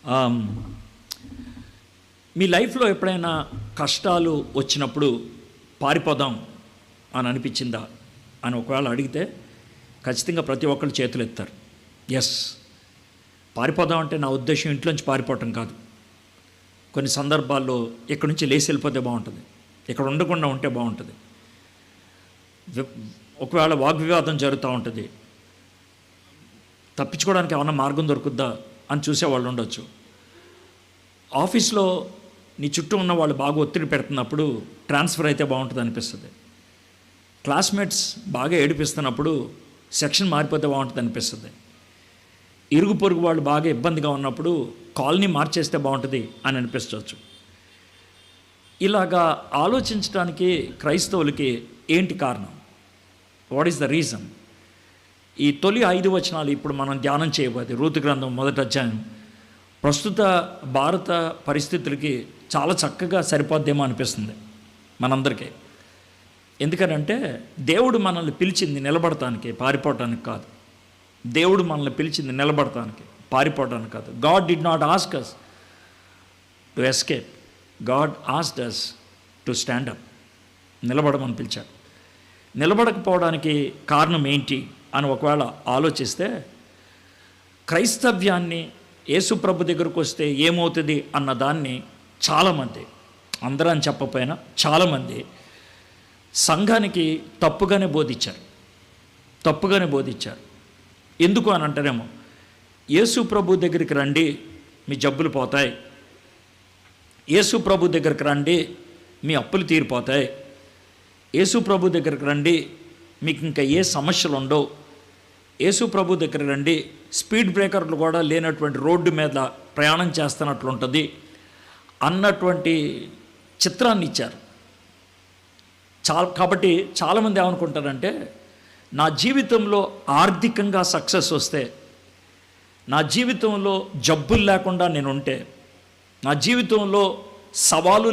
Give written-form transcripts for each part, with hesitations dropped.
ఆమ్, మీ లైఫ్లో ఎప్పుడైనా కష్టాలు వచ్చినప్పుడు పారిపోదాం అని అనిపించిందా అని ఒకవేళ అడిగితే ఖచ్చితంగా ప్రతి ఒక్కళ్ళు చేతులు ఎత్తారు. ఎస్, పారిపోదాం అంటే నా ఉద్దేశం ఇంట్లోంచి పారిపోవటం కాదు. కొన్ని సందర్భాల్లో ఇక్కడి నుంచి లేచి వెళ్ళిపోతే బాగుంటుంది, ఇక్కడ ఉండకుండా ఉంటే బాగుంటుంది. ఒకవేళ వాగ్వివాదం జరుగుతూ ఉంటుంది, తప్పించుకోవడానికి ఏమన్నా మార్గం దొరుకుద్దా అని చూసేవాళ్ళు ఉండొచ్చు. ఆఫీస్లో నీ చుట్టూ ఉన్న వాళ్ళు బాగా ఒత్తిడి పెడుతున్నప్పుడు ట్రాన్స్ఫర్ అయితే బాగుంటుంది అనిపిస్తుంది. క్లాస్మేట్స్ బాగా ఏడిపిస్తున్నప్పుడు సెక్షన్ మారిపోతే బాగుంటుంది అనిపిస్తుంది. ఇరుగు పొరుగు వాళ్ళు బాగా ఇబ్బందిగా ఉన్నప్పుడు కాలనీ మార్చేస్తే బాగుంటుంది అని అనిపించవచ్చు. ఇలాగా ఆలోచించడానికి క్రైస్తవులకి ఏంటి కారణం? What is the reason? ఈ తొలి 5 వచనాలు ఇప్పుడు మనం ధ్యానం చేయబోతే రూతు గ్రంథం 1వ అధ్యాయం ప్రస్తుత భారత పరిస్థితులకి చాలా చక్కగా సరిపోద్దేమో అనిపిస్తుంది మనందరికీ. ఎందుకనంటే దేవుడు మనల్ని పిలిచింది నిలబడటానికి, పారిపోవటానికి కాదు. దేవుడు మనల్ని పిలిచింది నిలబడటానికి, పారిపోవటానికి కాదు. God did not ask us to escape, God asked us to stand up. నిలబడమని పిలిచాడు. నిలబడకపోవడానికి కారణం ఏంటి అని ఒకవేళ ఆలోచిస్తే, క్రైస్తవ్యాన్ని యేసు ప్రభు దగ్గరకు వస్తే ఏమవుతుంది అన్న దాన్ని చాలామంది, అందరూ అని చెప్పకపోయినా చాలామంది సంఘానికి తప్పుగానే బోధించారు. ఎందుకు అని అంటారేమో, యేసు ప్రభు దగ్గరికి రండి మీ జబ్బులు పోతాయి, యేసు ప్రభు దగ్గరికి రండి మీ అప్పులు తీరిపోతాయి, యేసు ప్రభు దగ్గరికి రండి మీకు ఇంకా ఏ సమస్యలు ఉండవు, యేసు ప్రభు దగ్గర రండి స్పీడ్ బ్రేకర్లు కూడా లేనటువంటి రోడ్డు మీద ప్రయాణం చేస్తున్నట్లుంటుంది అన్నటువంటి చిత్రాన్ని ఇచ్చారు. కాబట్టి చాలామంది ఏమనుకుంటారంటే, నా జీవితంలో ఆర్థికంగా సక్సెస్ వస్తే, నా జీవితంలో జబ్బులు లేకుండా నేను ఉంటే, నా జీవితంలో సవాలు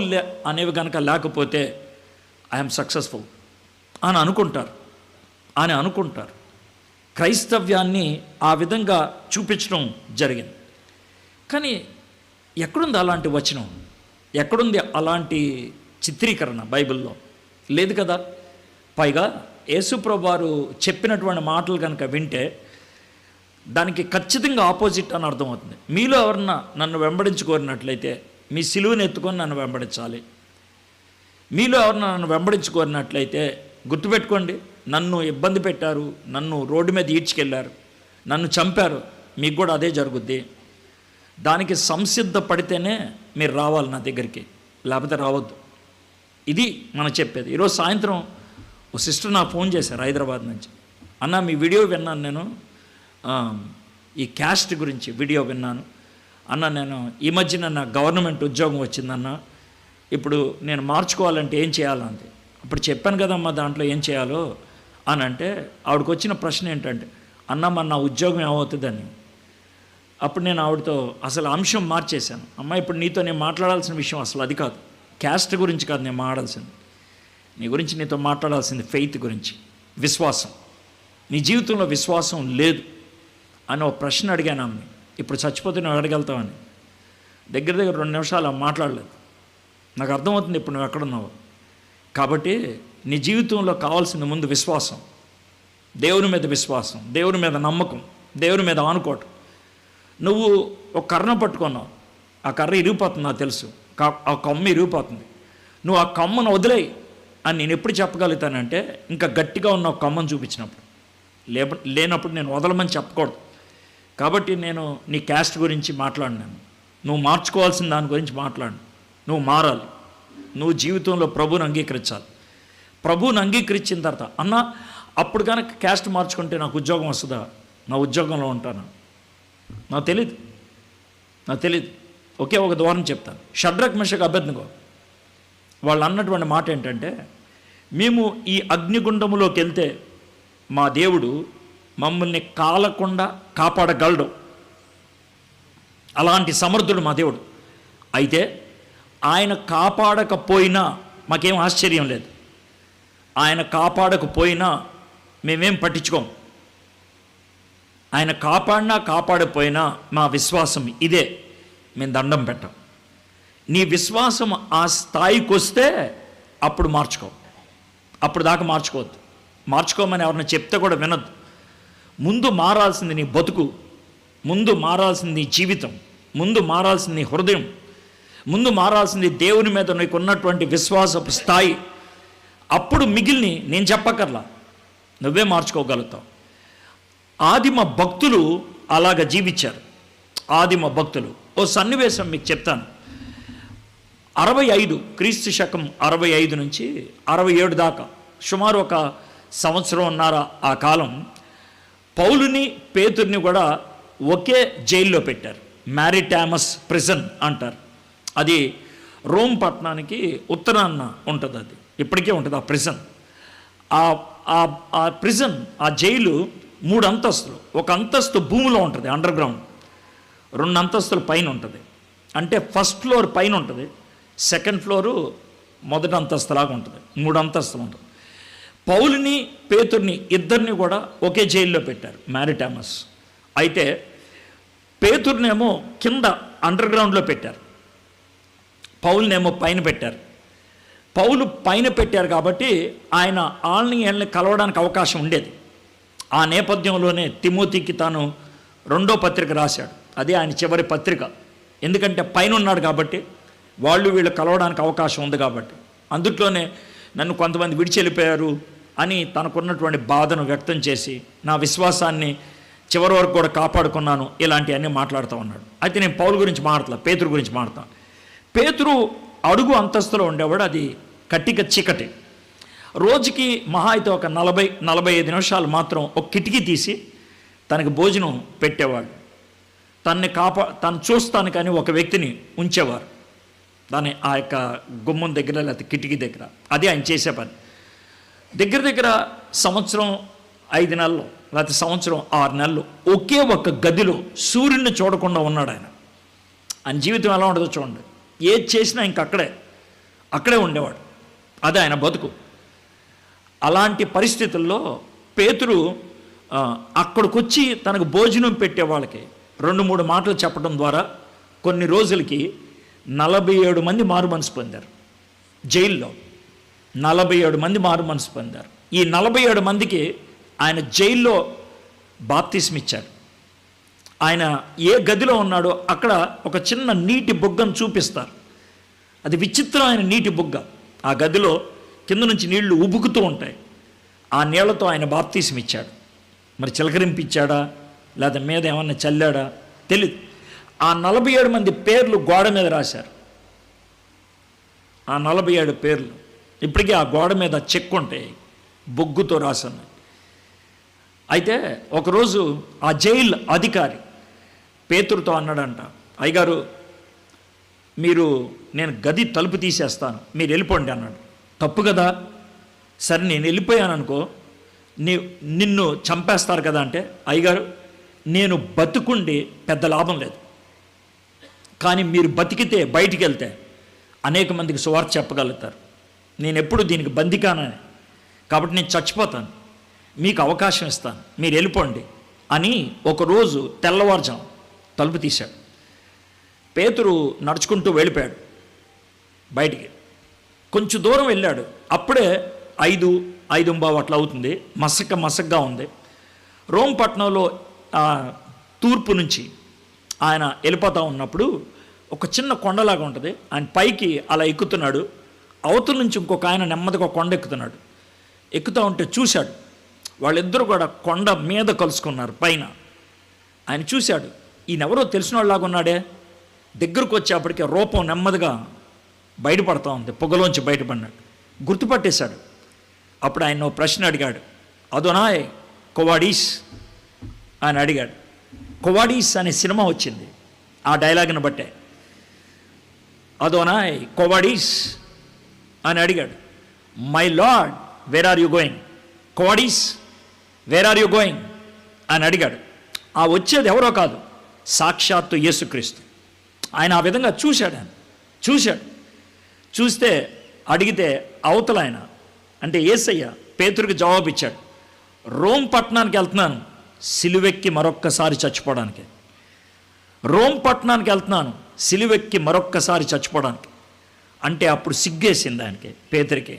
అనేవి కనుక లేకపోతే ఐఎమ్ సక్సెస్ఫుల్ అని అనుకుంటారు. క్రైస్తవ్యాన్ని ఆ విధంగా చూపించడం జరిగింది. కానీ ఎక్కడుంది అలాంటి వచనం? ఎక్కడుంది అలాంటి చిత్రీకరణ? బైబిల్లో లేదు కదా. పైగా యేసుప్రభు వారు చెప్పినటువంటి మాటలు కనుక వింటే దానికి ఖచ్చితంగా ఆపోజిట్ అని అర్థమవుతుంది. మీలో ఎవరన్నా నన్ను వెంబడించుకోరినట్లయితే మీ సిలువను ఎత్తుకొని నన్ను వెంబడించాలి. మీలో ఎవరన్నా నన్ను వెంబడించుకోరినట్లయితే గుర్తుపెట్టుకోండి, నన్ను ఇబ్బంది పెట్టారు, నన్ను రోడ్డు మీద ఈడ్చుకెళ్ళారు, నన్ను చంపారు, మీకు కూడా అదే జరుగుద్ది. దానికి సంసిద్ధపడితేనే మీరు రావాలి నా దగ్గరికి, లేకపోతే రావద్దు. ఇది మనం చెప్పేది. ఈరోజు సాయంత్రం ఓ సిస్టర్ నాకు ఫోన్ చేశారు హైదరాబాద్ నుంచి. అన్న మీ వీడియో విన్నాను, నేను ఈ క్యాస్ట్ గురించి వీడియో విన్నాను అన్న. నేను ఈ మధ్యన నా గవర్నమెంట్ ఉద్యోగం వచ్చిందన్న, ఇప్పుడు నేను మార్చుకోవాలంటే ఏం చేయాలంటే, అప్పుడు చెప్పాను కదమ్మా దాంట్లో ఏం చేయాలో అని అంటే, ఆవిడకి వచ్చిన ప్రశ్న ఏంటంటే, అన్న మన నా ఉద్యోగం ఏమవుతుందని. అప్పుడు నేను ఆవిడతో అసలు అంశం మార్చేశాను. అమ్మ ఇప్పుడు నీతో నేను మాట్లాడాల్సిన విషయం అసలు అది కాదు, క్యాస్ట్ గురించి కాదు నేను మాట్లాడాల్సింది. నీ గురించి నీతో మాట్లాడాల్సింది ఫెయిత్ గురించి, విశ్వాసం. నీ జీవితంలో విశ్వాసం లేదు అని ఒక ప్రశ్న అడిగాను ఆమె. ఇప్పుడు చచ్చిపోతే నువ్వు అడగలుగుతావని. దగ్గర 2 నిమిషాలు మాట్లాడలేదు. నాకు అర్థమవుతుంది ఇప్పుడు నువ్వు ఎక్కడున్నావు. కాబట్టి నీ జీవితంలో కావాల్సింది ముందు విశ్వాసం, దేవుని మీద విశ్వాసం, దేవుని మీద నమ్మకం, దేవుని మీద ఆనుకోవటం. నువ్వు ఒక కర్ర పట్టుకున్నావు, ఆ కర్ర ఇరిగిపోతుంది, నాకు తెలుసు, ఆ కొమ్మ ఇరిగిపోతుంది. నువ్వు ఆ కొమ్మను వదిలేయి అని నేను ఎప్పుడు చెప్పగలుగుతానంటే, ఇంకా గట్టిగా ఉన్న ఒక కొమ్మను చూపించినప్పుడు. లేనప్పుడు నేను వదలమని చెప్పకూడదు. కాబట్టి నేను నీ క్యాస్ట్ గురించి మాట్లాడినాను, నువ్వు మార్చుకోవాల్సిన దాని గురించి మాట్లాడు. నువ్వు మారాలి, నువ్వు జీవితంలో ప్రభువుని అంగీకరించాలి. ప్రభువుని అంగీకరించిన తర్వాత అన్న అప్పుడు కనుక క్యాస్ట్ మార్చుకుంటే నాకు ఉద్యోగం వస్తుందా, నా ఉద్యోగంలో ఉంటాను, నాకు తెలియదు. ఒకే ఒక ద్వారం చెప్తాను. షడ్రక్ మెషక్ అబేద్నెగో వాళ్ళు అన్నటువంటి మాట ఏంటంటే, మేము ఈ అగ్నిగుండములోకి వెళ్తే మా దేవుడు మమ్మల్ని కాలకుండా కాపాడగలడు, అలాంటి సమర్థుడు మా దేవుడు. అయితే ఆయన కాపాడకపోయినా మాకేం ఆశ్చర్యం లేదు, ఆయన కాపాడకపోయినా మేమేం పట్టించుకోం. ఆయన కాపాడినా కాపాడకపోయినా మా విశ్వాసం ఇదే, మేము దండం పెట్టాం. నీ విశ్వాసం ఆ స్థాయికి వస్తే అప్పుడు మార్చుకో, అప్పుడు దాకా మార్చుకోవద్దు. మార్చుకోమని ఎవరిని చెప్తే కూడా వినద్దు. ముందు మారాల్సింది నీ బతుకు, ముందు మారాల్సింది నీ జీవితం, ముందు మారాల్సింది నీ హృదయం, ముందు మారాల్సింది దేవుని మీద నీకు ఉన్నటువంటి విశ్వాసపు స్థాయి. అప్పుడు మిగిలిని నేను చెప్పకర్లా, నువ్వే మార్చుకోగలుగుతావు. ఆదిమ భక్తులు అలాగ జీవించారు. ఆదిమ భక్తులు ఓ సన్నివేశం మీకు చెప్తాను. 65 క్రీస్తు శకం 65 నుంచి 67 దాకా సుమారు ఒక సంవత్సరంన్నర ఆ కాలం పౌలుని పేతుర్ని కూడా ఒకే జైల్లో పెట్టారు. మ్యారిటామస్ ప్రిజన్ అంటారు. అది రోమ్ పట్టణానికి ఉత్తరాన ఉంటుంది. అది ఇప్పటికే ఉంటుంది ఆ ప్రిజన్. ఆ ప్రిజన్, ఆ జైలు 3 అంతస్తులు. ఒక అంతస్తు భూమిలో ఉంటుంది, అండర్ గ్రౌండ్. 2 అంతస్తులు పైన ఉంటుంది. అంటే ఫస్ట్ ఫ్లోర్ పైన ఉంటుంది, సెకండ్ ఫ్లోరు మొదటి అంతస్తులాగా ఉంటుంది. 3 అంతస్తులు ఉంటుంది. పౌలుని పేతుర్ని ఇద్దరిని కూడా ఒకే జైల్లో పెట్టారు, మ్యారిటామస్. అయితే పేతుర్నేమో కింద అండర్ గ్రౌండ్లో పెట్టారు, పౌలునేమో పైన పెట్టారు. పౌలు పైన పెట్టారు కాబట్టి ఆయన వీళ్ళని కలవడానికి అవకాశం ఉండేది. ఆ నేపథ్యంలోనే తిమోతికి తాను 2వ పత్రిక రాశాడు. అదే ఆయన చివరి పత్రిక. ఎందుకంటే పైన ఉన్నాడు కాబట్టి, వీళ్ళు కలవడానికి అవకాశం ఉంది కాబట్టి. అందుట్లోనే నన్ను కొంతమంది విడిచెళ్ళిపోయారు అని తనకున్నటువంటి బాధను వ్యక్తం చేసి, నా విశ్వాసాన్ని చివరి వరకు కూడా కాపాడుకున్నాను, ఇలాంటివన్నీ మాట్లాడుతూ ఉన్నాడు. అయితే నేను పౌలు గురించి మాట్లాడతా, పేతురు గురించి మాట్లాడతాను. పేతురు అడుగు అంతస్తులో ఉండేవాడు. అది కట్టిక చీకటి. రోజుకి మహా అయితే ఒక 40-45 నిమిషాలు మాత్రం ఒక కిటికీ తీసి తనకి భోజనం పెట్టేవాడు. తను చూస్తానికని ఒక వ్యక్తిని ఉంచేవారు దాని ఆ యొక్క గుమ్మం దగ్గర, లేకపోతే కిటికీ దగ్గర. అదే ఆయన చేసే పని. దగ్గర సంవత్సరం 5 నెలలు, లేకపోతే సంవత్సరం 6 నెలలు ఒకే ఒక గదిలో సూర్యుడిని చూడకుండా ఉన్నాడు ఆయన. ఆయన జీవితం ఎలా ఉండదో చూడండి. ఏది చేసినా ఇంక అక్కడే ఉండేవాడు. అదే ఆయన బతుకు. అలాంటి పరిస్థితుల్లో పేతురు అక్కడికొచ్చి తనకు భోజనం పెట్టే వాళ్ళకి 2-3 మాటలు చెప్పడం ద్వారా కొన్ని రోజులకి 47 మంది మారు మనసు పొందారు. జైల్లో 47 మంది మారు మనసు పొందారు. ఈ 47 మందికి ఆయన జైల్లో బాప్తిస్మ ఇచ్చాడు. ఆయన ఏ గదిలో ఉన్నాడో అక్కడ ఒక చిన్న నీటి బుగ్గను చూపిస్తారు. అది విచిత్రమైన నీటి బుగ్గ. ఆ గదిలో కింద నుంచి నీళ్లు ఉబుకుతూ ఉంటాయి. ఆ నీళ్లతో ఆయన బాప్తిస్మ ఇచ్చాడు. మరి చిలకరింపిచ్చాడా లేదా మీద ఏమన్నా చల్లాడా తెలియదు. ఆ 47 మంది పేర్లు గోడ మీద రాశారు. ఆ 47 పేర్లు ఇప్పటికీ ఆ గోడ మీద చెక్కుంటాయి, బొగ్గుతో రాశాను. అయితే ఒకరోజు ఆ జైలు అధికారి పేతురుతో అన్నాడంట, అయ్యగారు నేను గది తలుపు తీసేస్తాను, మీరు వెళ్ళిపోండి అన్నాడు. తప్పు కదా. సరే నేను వెళ్ళిపోయాను అనుకో, నిన్ను చంపేస్తారు కదా అంటే, అయ్యగారు నేను బతుకుండి పెద్ద లాభం లేదు, కానీ మీరు బతికితే బయటికి వెళ్తే అనేక మందికి సువార్త చెప్పగలుగుతారు. నేను ఎప్పుడు దీనికి బందికానని, కాబట్టి నేను చచ్చిపోతాను, మీకు అవకాశం ఇస్తాను, మీరు వెళ్ళిపోండి అని ఒకరోజు తెల్లవారుజాము తలుపు తీశాడు. పేతురు నడుచుకుంటూ వెళ్ళిపోయాడు బయటికి. కొంచెం దూరం వెళ్ళాడు. అప్పుడే 5:05 అట్లా అవుతుంది. మసగ్గా ఉంది. రోమ్ పట్టణంలో తూర్పు నుంచి ఆయన వెళ్ళిపోతూ ఉన్నప్పుడు ఒక చిన్న కొండలాగా ఉంటుంది. ఆయన పైకి అలా ఎక్కుతున్నాడు. అవతల నుంచి ఇంకొక ఆయన నెమ్మదిగా కొండ ఎక్కుతున్నాడు. ఎక్కుతూ ఉంటే చూశాడు. వాళ్ళిద్దరూ కూడా కొండ మీద కలుసుకున్నారు పైన. ఆయన చూశాడు, ఈయనెవరో తెలిసిన వాళ్ళలాగా ఉన్నాడే. దగ్గరకు వచ్చేప్పటికే రూపం నెమ్మదిగా బయటపడుతూ ఉంది, పొగలోంచి బయటపడినాడు. గుర్తుపట్టేశాడు. అప్పుడు ఆయన ఓ ప్రశ్న అడిగాడు, అదోనాయ్ కొవాడీస్ అని అడిగాడు. కొవాడీస్ అనే సినిమా వచ్చింది ఆ డైలాగ్ని బట్టే. అదోనాయ్ కొవాడీస్ అని అడిగాడు. My lord where are you going? కొవాడీస్ వేర్ ఆర్ యూ గోయింగ్ అని అడిగాడు. ఆ వచ్చేది ఎవరో కాదు, సాక్షాత్తు యేసుక్రీస్తు. ఆయన ఆ విధంగా చూశాడు. చూస్తే అడిగితే అవతల ఆయన అంటే యేసయ్య పేతురుకి జవాబు ఇచ్చాడు, రోమ్ పట్టణానికి వెళ్తున్నాను సిలువెక్కి మరొక్కసారి చచ్చిపోవడానికి. రోమ్ పట్టణానికి వెళ్తున్నాను సిలువెక్కి మరొక్కసారి చచ్చిపోవడానికి. అంటే అప్పుడు సిగ్గేసింది ఆయనకి, పేతురికి.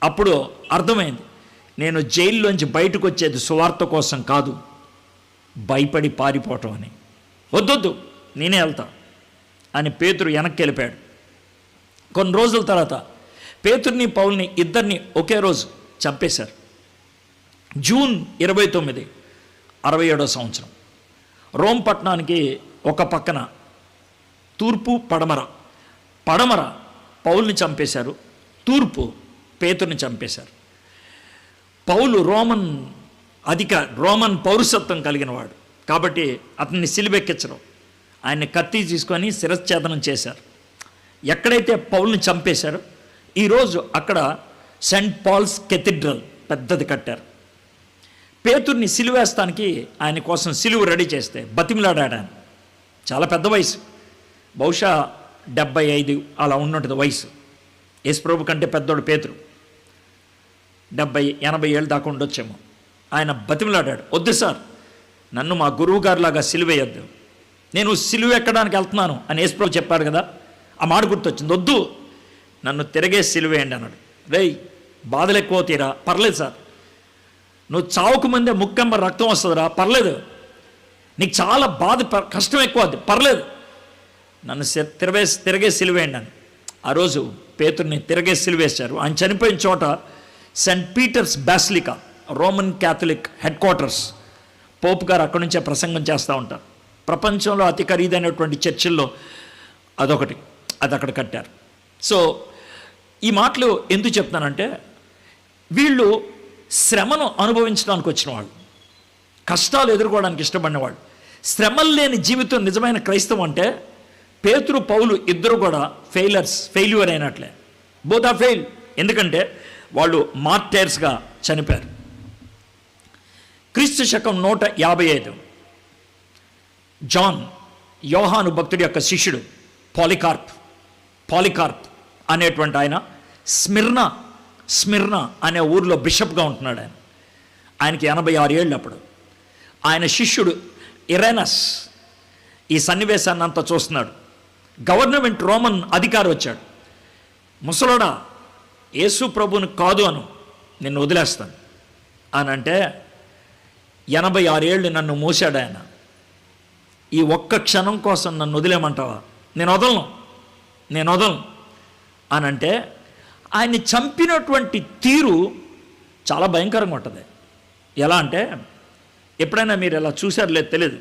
అప్పుడు అర్థమైంది, నేను జైల్లోంచి బయటకు వచ్చేది సువార్త కోసం కాదు, భయపడి పారిపోవటం అని. వద్దొద్దు, నేనే వెళ్తా అని పేతురు వెనక్కి వెళ్ళిపోయాడు. కొన్ని రోజుల తర్వాత పేతుర్ని పౌల్ని ఇద్దరిని ఒకే రోజు చంపేశారు. జూన్ 29, 67వ సంవత్సరం. రోమ్ పట్టణానికి ఒక పక్కన తూర్పు పడమర పౌల్ని చంపేశారు, తూర్పు పేతుర్ని చంపేశారు. పౌలు రోమన్ పౌరసత్వం కలిగిన వాడు కాబట్టి అతన్ని సిలువెక్కించడం, ఆయన్ని కత్తి తీసుకొని శిరశ్ఛేదనం చేశారు. ఎక్కడైతే పౌల్ని చంపేశారో ఈరోజు అక్కడ సెయింట్ పాల్స్ కెథీడ్రల్ పెద్దది కట్టారు. పేతుర్ని సిలువేస్తానికి ఆయన కోసం సిలువు రెడీ చేస్తే బతిమిలాడాడు. చాలా పెద్ద వయసు, బహుశా 75 అలా ఉన్నట్టు వయసు. యేసుప్రభు కంటే పెద్దోడు పేతురు, 70-80 ఏళ్ళు దాకా ఉండొచ్చేమో. ఆయన బతిమిలాడాడు, వద్దు సార్, నన్ను మా గురువు గారిలాగా సిలువేయద్దు, నేను సిలువ ఎక్కడానికి వెళ్తున్నాను అని యేసుప్రభు చెప్పాడు కదా, ఆ మాట గుర్తొచ్చింది. వద్దు, నన్ను తిరగే సిలువేయండి అన్నాడు. రేయ్, బాధలు ఎక్కువ తీరా, పర్లేదు సార్, నువ్వు చావుకు ముందే ముక్కెంబ రక్తం వస్తుందిరా, పర్లేదు, నీకు చాలా బాధ కష్టం ఎక్కువ, అది పర్లేదు, నన్ను తిరగే సిలువేయండి అని. ఆ రోజు పేతుర్ని తిరగే సిలువేశారు. ఆయన చనిపోయిన చోట Saint Peter's basilica, Roman Catholic headquarters, pope గారు అక్కడి నుంచే ప్రసంగం చేస్తూ ఉంటారు. ప్రపంచంలో అతి ఖరీదైనటువంటి చర్చిల్లో అదొకటి, అది అక్కడ కట్టారు. సో ఈ మాటలు ఎందుకు చెప్తానంటే, వీళ్ళు శ్రమను అనుభవించడానికి వచ్చిన వాళ్ళు, కష్టాలు ఎదుర్కోవడానికి ఇష్టపడిన వాళ్ళు. శ్రమలు లేని జీవితం నిజమైన క్రైస్తవం అంటే పేతురు పౌలు ఇద్దరు కూడా ఫెయిల్యూర్ అయినట్లే. Both are fail. ఎందుకంటే వాళ్ళు మార్టైర్స్గా చనిపోయారు. క్రీస్తు శకం 155 యోహాను భక్తుడి యొక్క శిష్యుడు పాలికార్ప్ అనేటువంటి ఆయన స్మిర్నా అనే ఊరిలో బిషప్గా ఉంటున్నాడు. ఆయనకి 86 ఏళ్ళు. అప్పుడు ఆయన శిష్యుడు ఇరేనస్ ఈ సన్నివేశాన్ని అంతా చూస్తున్నాడు. గవర్నమెంట్ రోమన్ అధికారి వచ్చాడు. ముసలోడా, యేసు ప్రభుని కాదు అను, నిన్ను వదిలేస్తాను అని అంటే, 86 ఏళ్ళు నన్ను మోసాడు ఆయన, ఈ ఒక్క క్షణం కోసం నన్ను వదిలేమంటావా? నేను వదలను అని అంటే, ఆయన్ని చంపినటువంటి తీరు చాలా భయంకరంగా ఉంటుంది. ఎలా అంటే, ఎప్పుడైనా మీరు ఎలా చూశారు లేదు తెలియదు,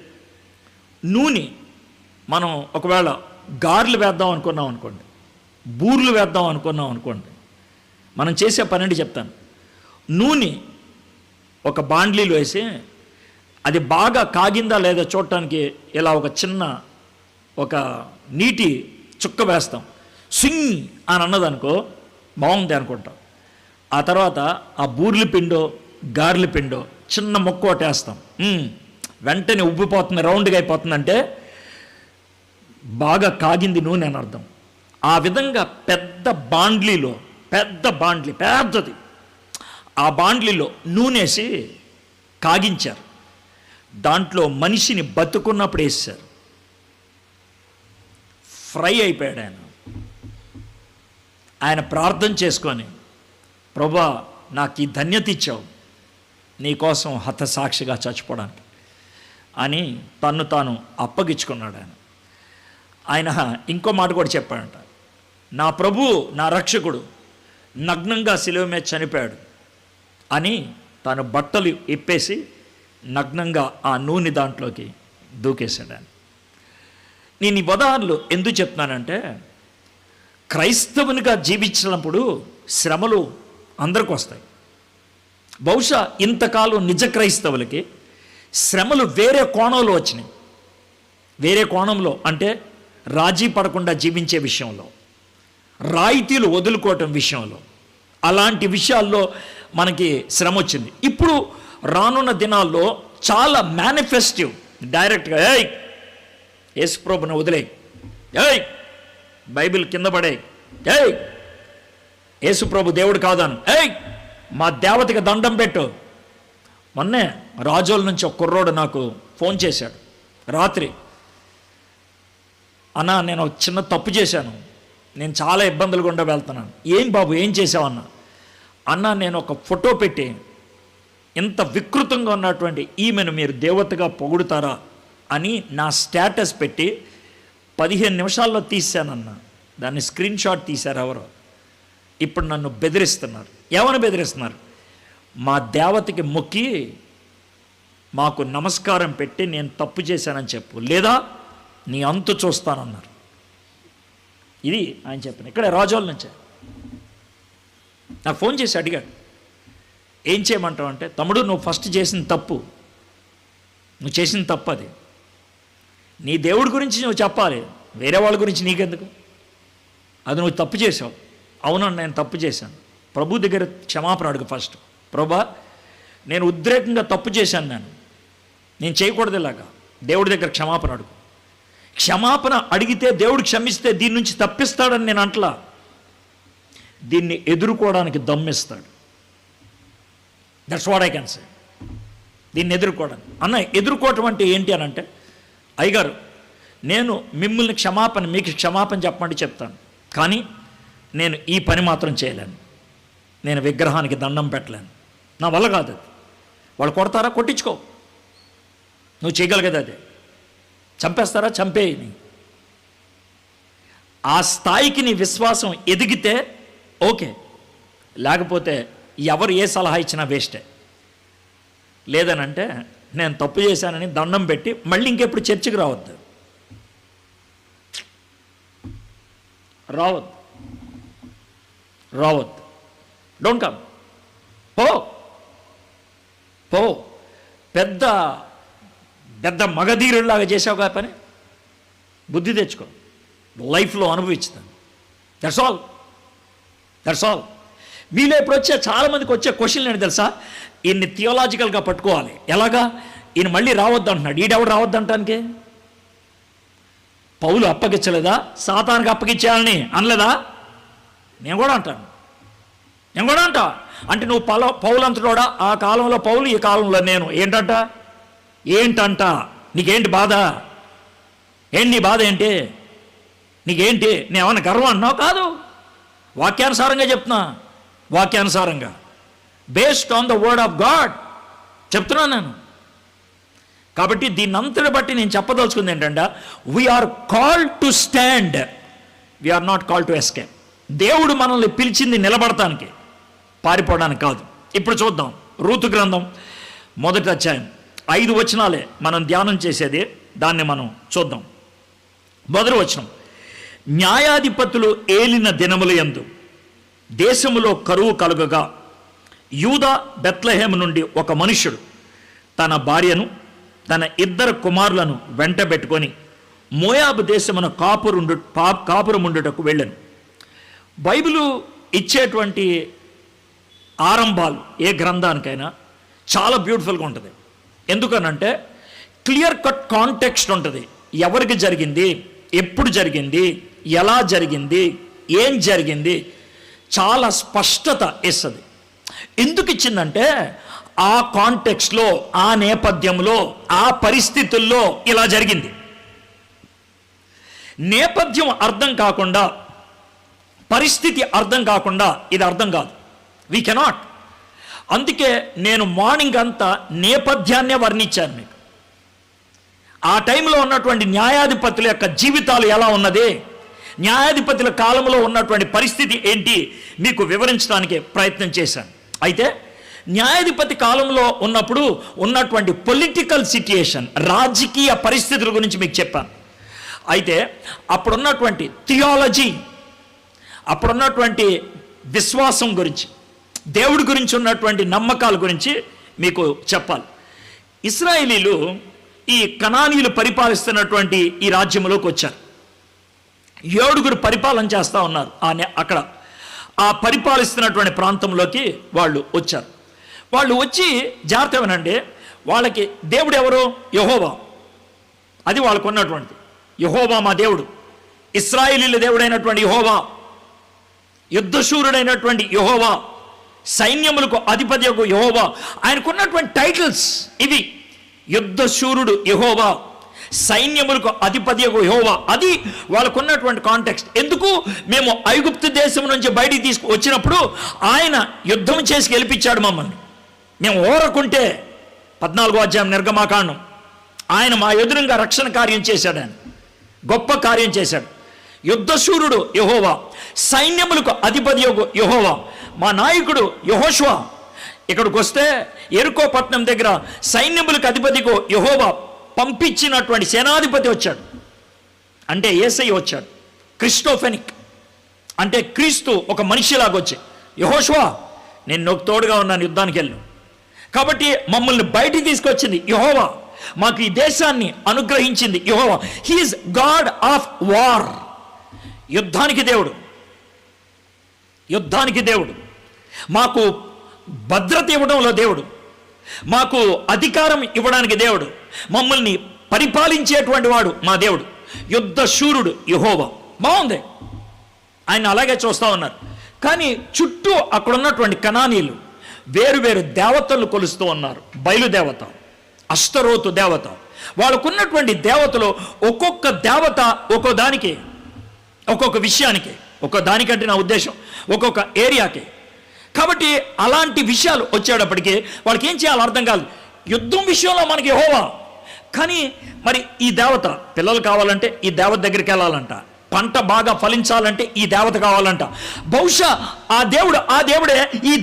నూనె మనం ఒకవేళ గారెలు వేద్దాం అనుకున్నాం అనుకోండి, బూర్లు వేద్దాం అనుకున్నాం అనుకోండి, మనం చేసే పని చెప్తాను. నూనె ఒక బాండ్లీలో వేసి అది బాగా కాగిందా లేదా చూడటానికి ఇలా ఒక నీటి చుక్క వేస్తాం. స్వింగ్ అని అన్నదనుకో బాగుంది అనుకుంటాం. ఆ తర్వాత ఆ బూర్లు పిండో గారెల పిండో చిన్న మొక్క ఒకటి వేస్తాం, వెంటనే ఉబ్బిపోతుంది, రౌండ్గా అయిపోతుందంటే బాగా కాగింది నూనె అని అర్థం. ఆ విధంగా పెద్దది, ఆ బాండ్లీలో నూనెసి కాగించారు. దాంట్లో మనిషిని బతుకున్నప్పుడు వేసారు. ఫ్రై అయిపోయాడు ఆయన ప్రార్థన చేసుకొని, ప్రభా నాకు ఈ ధన్యత ఇచ్చావు, నీకోసం హతసాక్షిగా చచ్చిపోవడానికి అని తన్ను తాను అప్పగించుకున్నాడు. ఆయన ఇంకో మాట కూడా చెప్పాడంట, నా ప్రభు నా రక్షకుడు నగ్నంగా శిలువ మీద చనిపోయాడు అని తాను బట్టలు ఇప్పేసి నగ్నంగా ఆ నూనె దాంట్లోకి దూకేశాడు. నేను ఈ ఉదాహరణలు ఎందుకు చెప్తున్నానంటే, క్రైస్తవునిగా జీవించినప్పుడు శ్రమలు అందరికి వస్తాయి. బహుశా ఇంతకాలం నిజ క్రైస్తవులకి శ్రమలు వేరే కోణంలో వచ్చినాయి. వేరే కోణంలో అంటే రాజీ పడకుండా జీవించే విషయంలో, రాయితీలు వదులుకోవటం విషయంలో, అలాంటి విషయాల్లో మనకి శ్రమ వచ్చింది. ఇప్పుడు రానున్న దినాల్లో చాలా మేనిఫెస్టివ్, డైరెక్ట్గా యేసు ప్రభుని వదిలేయి, బైబిల్ కింద పడే, యేసు ప్రభు దేవుడు కాదాను, మా దేవతకి దండం పెట్టు. మొన్నే రాజోల నుంచి ఒక కుర్రోడు నాకు ఫోన్ చేశాడు రాత్రి. అన్నా నేను ఒక చిన్న తప్పు చేశాను, నేను చాలా ఇబ్బందులు గుండా వెళ్తున్నాను. ఏం బాబు ఏం చేసావన్నా? అన్నా నేను ఒక ఫోటో పెట్టి ఇంత వికృతంగా ఉన్నటువంటి ఈమెను మీరు దేవతగా పొగుడుతారా అని నా స్టేటస్ పెట్టి 15 నిమిషాల్లో తీశానన్నా. దాన్ని స్క్రీన్ షాట్ తీశారు ఎవరో. ఇప్పుడు నన్ను బెదిరిస్తున్నారు. ఏమని బెదిరిస్తున్నారు? మా దేవతకి మొక్కి మాకు నమస్కారం పెట్టి నేను తప్పు చేశానని చెప్పు, లేదా నీ అంతు చూస్తానన్నారు. ఇది ఆయన చెప్పిన ఇక్కడే రాజోల నుంచే నాకు ఫోన్ చేసి అడిగాడు, ఏం చేయమంటావు అంటే, తమ్ముడు నువ్వు ఫస్ట్ చేసిన తప్పు, నువ్వు చేసిన తప్పు అది. నీ దేవుడి గురించి నువ్వు చెప్పాలి, వేరే వాళ్ళ గురించి నీకెందుకు? అది నువ్వు తప్పు చేసావు. అవునన్నా నేను తప్పు చేశాను, ప్రభు దగ్గర క్షమాపణ అడుగు ఫస్ట్. ప్రభా నేను ఉద్రేకంగా తప్పు చేశాను, నేను చేయకూడదు ఇలాగా, దేవుడి దగ్గర క్షమాపణ అడుగు. క్షమాపణ అడిగితే దేవుడు క్షమిస్తే దీని నుంచి తప్పిస్తాడని నేను అంటలా, దీన్ని ఎదుర్కోవడానికి దమ్మిస్తాడు. That's what I can say. దీన్ని ఎదుర్కోవడానికి. అన్న ఎదుర్కోవటం అంటే ఏంటి అని అంటే, అయ్యగారు నేను మిమ్మల్ని మీకు క్షమాపణ చెప్పమంటే చెప్తాను, కానీ నేను ఈ పని మాత్రం చేయలేను, నేను విగ్రహానికి దండం పెట్టలేను, నా వల్ల కాదు అది. వాళ్ళు కొడతారా, కొట్టించుకో, నువ్వు చేయగలిగేది అదే. చంపేస్తారా, చంపేయని. ఆ స్థాయికి నీ విశ్వాసం ఎదిగితే ఓకే, లేకపోతే ఎవరు ఏ సలహా ఇచ్చినా వేస్టే. లేదనంటే నేను తప్పు చేశానని దండం పెట్టి మళ్ళీ ఇంకెప్పుడు చర్చికి రావద్దు. Don't come. పో పెద్ద పెద్ద మగధీరులాగా చేసావు కా పని, బుద్ధి తెచ్చుకో, లైఫ్లో అనుభవించుతాను. That's all. వీళ్ళు ఎప్పుడు వచ్చే చాలామందికి వచ్చే క్వశ్చన్లు ఏంటి తెలుసా? ఈయన్ని థియోలాజికల్గా పట్టుకోవాలి. ఎలాగా? ఈయన మళ్ళీ రావద్దు అంటున్నాడు, ఈడెవడు రావద్దు అంటానికి? పౌలు అప్పగించలేదా? సాతానికి అప్పగించేయాలని అనలేదా? నేను కూడా అంటా అంటే నువ్వు పౌలు అంతటోడా? ఆ కాలంలో పౌలు, ఈ కాలంలో నేను. ఏంటంట నీకేంటి బాధ? ఏంటి నీ బాధ ఏంటి? నీకేంటి? నేనేమన్నా గర్వం అన్నావు? కాదు, వాక్యానుసారంగా చెప్తున్నా, వాక్యానుసారంగా based on the word of God చెప్తున్నాను నేను. కాబట్టి దీన్ని అంతటి బట్టి నేను చెప్పదలుచుకుంది ఏంటంటే, we are called to stand, we are not called to escape. దేవుడు మనల్ని పిలిచింది నిలబడటానికి, పారిపోవడానికి కాదు. ఇప్పుడు చూద్దాం రూతు గ్రంథం 1వ అధ్యాయం 5 వచనాలే మనం ధ్యానం చేసేది, దాన్ని మనం చూద్దాం. 1వ వచనం, న్యాయాధిపతులు ఏలిన దినముల యందు దేశములో కరువు కలుగగా యూదా బెత్లెహేము నుండి ఒక మనుష్యుడు తన భార్యను తన 2 కుమారులను వెంటబెట్టుకొని మోయాబు దేశమున కాపురముండుటకు వెళ్ళాను. బైబిలు ఇచ్చేటువంటి ఆరంభాలు ఏ గ్రంథానికైనా చాలా బ్యూటిఫుల్గా ఉంటుంది. ఎందుకనంటే క్లియర్ కట్ కాంటెక్స్ట్ ఉంటుంది. ఎవరికి జరిగింది, ఎప్పుడు జరిగింది, ఎలా జరిగింది, ఏం జరిగింది, చాలా స్పష్టత ఇస్తుంది. ఎందుకు ఇచ్చిందంటే ఆ కాంటెక్స్ట్లో, ఆ నేపథ్యంలో, ఆ పరిస్థితుల్లో ఇలా జరిగింది. నేపథ్యం అర్థం కాకుండా, పరిస్థితి అర్థం కాకుండా ఇది అర్థం కాదు. We cannot. అందుకే నేను మార్నింగ్ అంతా నేపథ్యాన్నే వర్ణించాను మీకు. ఆ టైంలో ఉన్నటువంటి న్యాయాధిపతుల యొక్క జీవితాలు ఎలా ఉన్నది, న్యాయాధిపతుల కాలంలో ఉన్నటువంటి పరిస్థితి ఏంటి మీకు వివరించడానికి ప్రయత్నం చేశాను. అయితే న్యాయాధిపతి కాలంలో ఉన్నప్పుడు ఉన్నటువంటి పొలిటికల్ సిట్యుయేషన్, రాజకీయ పరిస్థితుల గురించి మీకు చెప్పాను. అయితే అప్పుడున్నటువంటి థియాలజీ, అప్పుడున్నటువంటి విశ్వాసం గురించి, దేవుడి గురించి ఉన్నటువంటి నమ్మకాల గురించి మీకు చెప్పాలి. ఇశ్రాయేలీలు ఈ కనానీయులు పరిపాలిస్తున్నటువంటి ఈ రాజ్యంలోకి వచ్చారు. 7 పరిపాలన చేస్తూ ఉన్నారు. అక్కడ ఆ పరిపాలిస్తున్నటువంటి ప్రాంతంలోకి వాళ్ళు వచ్చారు. వాళ్ళు వచ్చి జాగ్రత్త వినండి, వాళ్ళకి దేవుడు ఎవరు? యెహోవా. అది వాళ్ళకు ఉన్నటువంటి యెహోవా మా దేవుడు, ఇశ్రాయేలీల దేవుడైనటువంటి యెహోవా, యుద్ధశూరుడైనటువంటి యెహోవా, సైన్యములకు అధిపతియగు యెహోవా. ఆయనకున్నటువంటి టైటిల్స్ ఇవి: యుద్ధశూరుడు యెహోవా, సైన్యములకు అధిపతియగు యెహోవా. అది వాళ్ళకున్నటువంటి కాంటెక్స్ట్. ఎందుకు? మేము ఐగుప్తు దేశం నుంచి బయటికి వచ్చినప్పుడు ఆయన యుద్ధం చేసి గెలిపించాడు మమ్మల్ని. మేము ఓరకుంటే 14వ అధ్యాయం నిర్గమాకాండం, ఆయన మా ఎదురుగా రక్షణ కార్యం చేశాడు. ఆయన గొప్ప కార్యం చేశాడు. యుద్ధశూరుడు యెహోవా, సైన్యములకు అధిపతి యెహోవా. మా నాయకుడు యెహోషువ. ఇక్కడికి వస్తే యెరికో పట్టణం దగ్గర సైన్యములకు అధిపతికి యెహోవా పంపించినటువంటి సేనాధిపతి వచ్చాడు. అంటే యేసయ్య వచ్చాడు. క్రిస్టోఫెనిక్ అంటే క్రీస్తు ఒక మనిషిలాగా వచ్చి, యెహోషువ నేను నాకు తోడుగా ఉన్నాను, యుద్ధానికి వెళ్ళు. కాబట్టి మమ్మల్ని బయటికి తీసుకొచ్చింది యెహోవా, మాకు ఈ దేశాన్ని అనుగ్రహించింది యెహోవా. He is God of war. యుద్ధానికి దేవుడు, యుద్ధానికి దేవుడు, మాకు భద్రత ఇవ్వడంలో దేవుడు, మాకు అధికారం ఇవ్వడానికి దేవుడు, మమ్మల్ని పరిపాలించేటువంటి వాడు మా దేవుడు, యుద్ధ శూరుడు యెహోవా. బాగుంది, ఆయన అలాగే చూస్తూ ఉన్నారు. కానీ చుట్టూ అక్కడ ఉన్నటువంటి కనానీయులు వేరు వేరు దేవతలను కొలుస్తూ ఉన్నారు. బయలుదేవత, అష్టరోతు దేవత, వాళ్ళకున్నటువంటి దేవతలు ఒక్కొక్క దేవత ఒక్కో దానికి, ఒక్కొక్క విషయానికి, ఒక్కో దానికంటే నా ఉద్దేశం ఒక్కొక్క ఏరియాకి. కాబట్టి అలాంటి విషయాలు వచ్చేటప్పటికీ వాళ్ళకి ఏం చేయాలో అర్థం కాదు. యుద్ధం విషయంలో మనకి యెహోవా, కానీ మరి ఈ దేవత పిల్లలు కావాలంటే ఈ దేవత దగ్గరికి వెళ్ళాలంట, పంట బాగా ఫలించాలంటే ఈ దేవత కావాలంట. బహుశా ఆ దేవుడే ఈ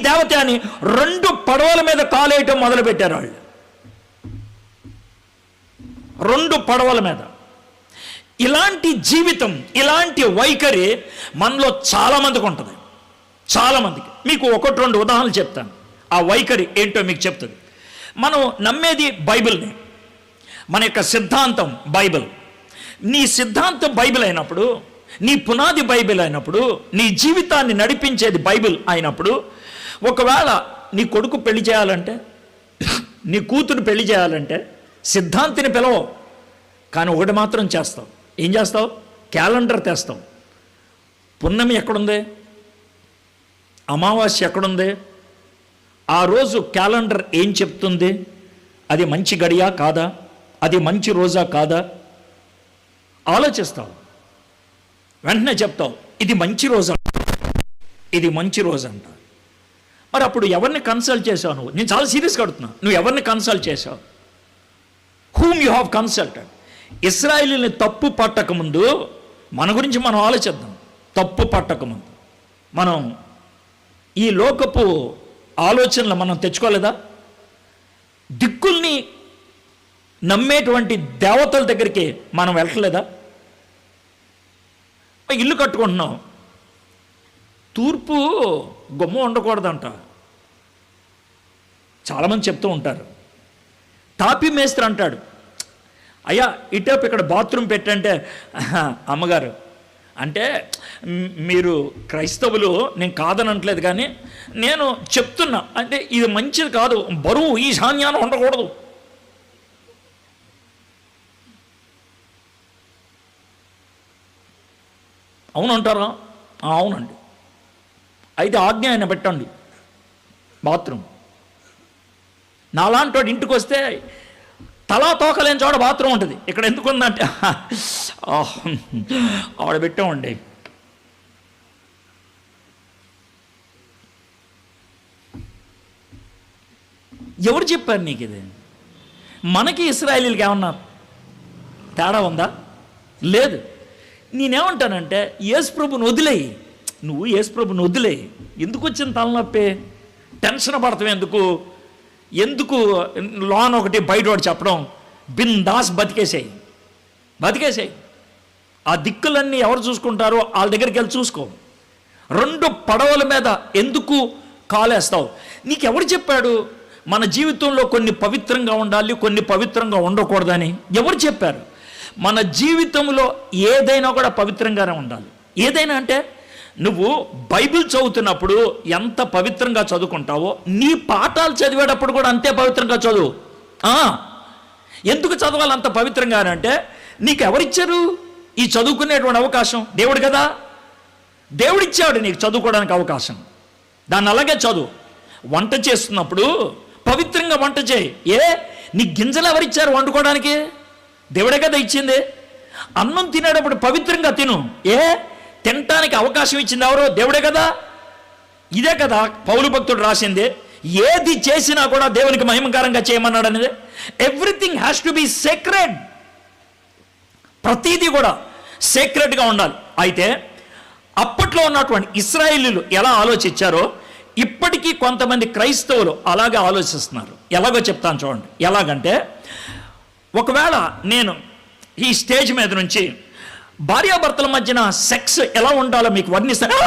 దేవత అని 2 పడవల మీద కాలేయటం మొదలుపెట్టారు వాళ్ళు. 2 పడవల మీద. ఇలాంటి జీవితం, ఇలాంటి వైఖరి మనలో చాలామందికి ఉంటుంది. చాలామందికి. మీకు 1-2 ఉదాహరణలు చెప్తాను. ఆ వైఖరి ఏంటో మీకు చెప్తుంది. మనం నమ్మేది బైబిల్ని, మన యొక్క సిద్ధాంతం బైబిల్. నీ సిద్ధాంతం బైబిల్ అయినప్పుడు, నీ పునాది బైబిల్ అయినప్పుడు, నీ జీవితాన్ని నడిపించేది బైబిల్ అయినప్పుడు, ఒకవేళ నీ కొడుకు పెళ్లి చేయాలంటే, నీ కూతురు పెళ్లి చేయాలంటే సిద్ధాంతిని పిలవవు, కానీ ఒకటి మాత్రం చేస్తావు. ఏం చేస్తావు? క్యాలెండర్ తెస్తావు. పున్నమి ఎక్కడుంది? అమావాస్య ఎక్కడుంది? ఆ రోజు క్యాలెండర్ ఏం చెప్తుంది? అది మంచి గడియా కాదా? అది మంచి రోజా కాదా? ఆలోచిస్తావు, వెంటనే చెప్తావు ఇది మంచి రోజు, ఇది మంచి రోజు అంట. మరి అప్పుడు ఎవరిని కన్సల్ట్ చేసావు నువ్వు? నేను చాలా సీరియస్గా అడుగుతున్నా. నువ్వు ఎవరిని కన్సల్ట్ చేసావు? Whom you have consulted? ఇశ్రాయేలుని తప్పు పట్టకముందు మన గురించి మనం ఆలోచిద్దాం. తప్పు పట్టకముందు మనం ఈ లోకపు ఆలోచనలు మనం తెచ్చుకోలేదా? దిక్కుల్ని నమ్మేటువంటి దేవతల దగ్గరికి మనం వెళ్ళలేదా? ఇల్లు కట్టుకుంటున్నాం, తూర్పు గుమ్మ ఉండకూడదంట. చాలామంది చెప్తూ ఉంటారు. తాపీ మేస్త్రి అంటాడు, అయ్యా ఇటేపు ఇక్కడ బాత్రూమ్ పెట్టంటే, అమ్మగారు అంటే మీరు క్రైస్తవులు, నేను కాదనట్లేదు, కానీ నేను చెప్తున్నా, అంటే ఇది మంచిది కాదు, బరువు ఈశాన్యాన్ని ఉండకూడదు. అవునంటారా? అవునండి. అయితే ఆజ్ఞ ఆయన పెట్టండి బాత్రూమ్. నాలాంటి వాడు ఇంటికి వస్తే తలా తోకలేని చోట బాత్రూమ్ ఉంటుంది. ఇక్కడ ఎందుకు ఉందంటే ఆవిడ పెట్టామండి. ఎవరు చెప్పారు నీకు ఇది? మనకి ఇశ్రాయేలీలకి ఏమన్నా తేడా ఉందా? లేదు. నేనేమంటానంటే యేసుప్రభుని వదిలేయి. నువ్వు యేసుప్రభుని వదిలేయి. ఎందుకు వచ్చిన తలనొప్పి? టెన్షన్ పడతావు ఎందుకు లోన్ ఒకటి బయట వాడు చెప్పడం? బిందాస్ బతికేసాయి. ఆ దిక్కులన్నీ ఎవరు చూసుకుంటారో వాళ్ళ దగ్గరికి వెళ్ళి చూసుకో. 2 పడవల మీద ఎందుకు కాలేస్తావు? నీకెవరు చెప్పాడు మన జీవితంలో కొన్ని పవిత్రంగా ఉండాలి, కొన్ని పవిత్రంగా ఉండకూడదని? ఎవరు చెప్పారు? మన జీవితంలో ఏదైనా కూడా పవిత్రంగానే ఉండాలి. ఏదైనా అంటే నువ్వు బైబిల్ చదువుతున్నప్పుడు ఎంత పవిత్రంగా చదువుకుంటావో, నీ పాఠాలు చదివేటప్పుడు కూడా అంతే పవిత్రంగా చదువు. ఎందుకు చదవాలి అంత పవిత్రంగా అంటే, నీకు ఎవరిచ్చారు ఈ చదువుకునేటువంటి అవకాశం? దేవుడు కదా. దేవుడిచ్చాడు నీకు చదువుకోవడానికి అవకాశం. దాన్ని అలాగే చదువు. వంట చేస్తున్నప్పుడు పవిత్రంగా వంట చేయి. నీ గింజలు ఎవరిచ్చారు వండుకోవడానికి? దేవుడే కదా ఇచ్చింది. అన్నం తినేటప్పుడు పవిత్రంగా తిను. తినటానికి అవకాశం ఇచ్చింది ఎవరో? దేవుడే కదా. ఇదే కదా పౌలు భక్తుడు రాసింది, ఏది చేసినా కూడా దేవునికి మహిమకరంగా చేయమన్నాడు అనేది. Everything has to be sacred. ప్రతిదీ కూడా సేక్రెట్గా ఉండాలి. అయితే అప్పట్లో ఉన్నటువంటి ఇశ్రాయేలీయులు ఎలా ఆలోచించారో ఇప్పటికీ కొంతమంది క్రైస్తవులు అలాగే ఆలోచిస్తున్నారు. ఎలాగో చెప్తాను చూడండి. ఎలాగంటే, ఒకవేళ నేను ఈ స్టేజ్ మీద నుంచి భార్యాభర్తల మధ్యన సెక్స్ ఎలా ఉండాలో మీకు వర్ణిస్తాను.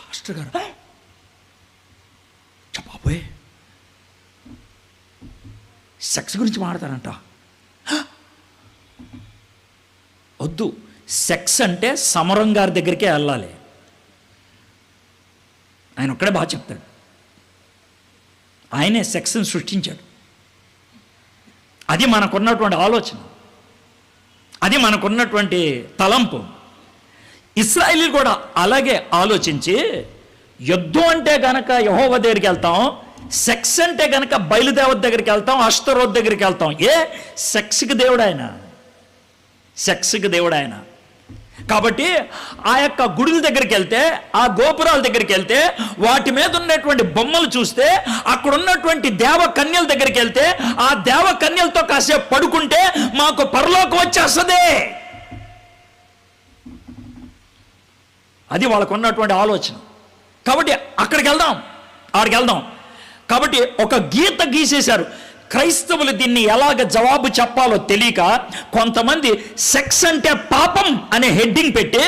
పాస్టర్ గారు చెప్పబోయే సెక్స్ గురించి మాట్లాడతారంట. వద్దు. సెక్స్ అంటే సమరం గారి దగ్గరికే వెళ్ళాలి. ఆయన ఒక్కడే బాగా చెప్తాడు. ఆయనే సెక్స్ని సృష్టించాడు. అది మనకున్నటువంటి ఆలోచన, అది మనకున్నటువంటి తలంపు. ఇశ్రాయేలీలు కూడా అలాగే ఆలోచించి, యుద్ధం అంటే కనుక యెహోవా దగ్గరికి వెళ్తాం, సెక్స్ అంటే కనుక బయలుదేవత దగ్గరికి వెళ్తాం, అష్టరోత్ దగ్గరికి వెళ్తాం. సెక్స్కి దేవుడు ఆయన, సెక్స్కి దేవుడు ఆయన. కాబట్టి ఆ యొక్క గుడుల దగ్గరికి వెళ్తే, ఆ గోపురాల దగ్గరికి వెళ్తే, వాటి మీద ఉన్నటువంటి బొమ్మలు చూస్తే, అక్కడ ఉన్నటువంటి దేవకన్యల దగ్గరికి వెళ్తే, ఆ దేవకన్యలతో కాసేపు పడుకుంటే మాకు పరలోకం వచ్చేస్తుంది. అది వాళ్ళకు ఉన్నటువంటి ఆలోచన. కాబట్టి అక్కడికి వెళ్దాం, ఆడికి వెళ్దాం. కాబట్టి ఒక గీత గీసేశారు. క్రైస్తవులు దీన్ని ఎలాగ జవాబు చెప్పాలో తెలియక కొంతమంది సెక్స్ అంటే పాపం అనే హెడ్డింగ్ పెట్టి,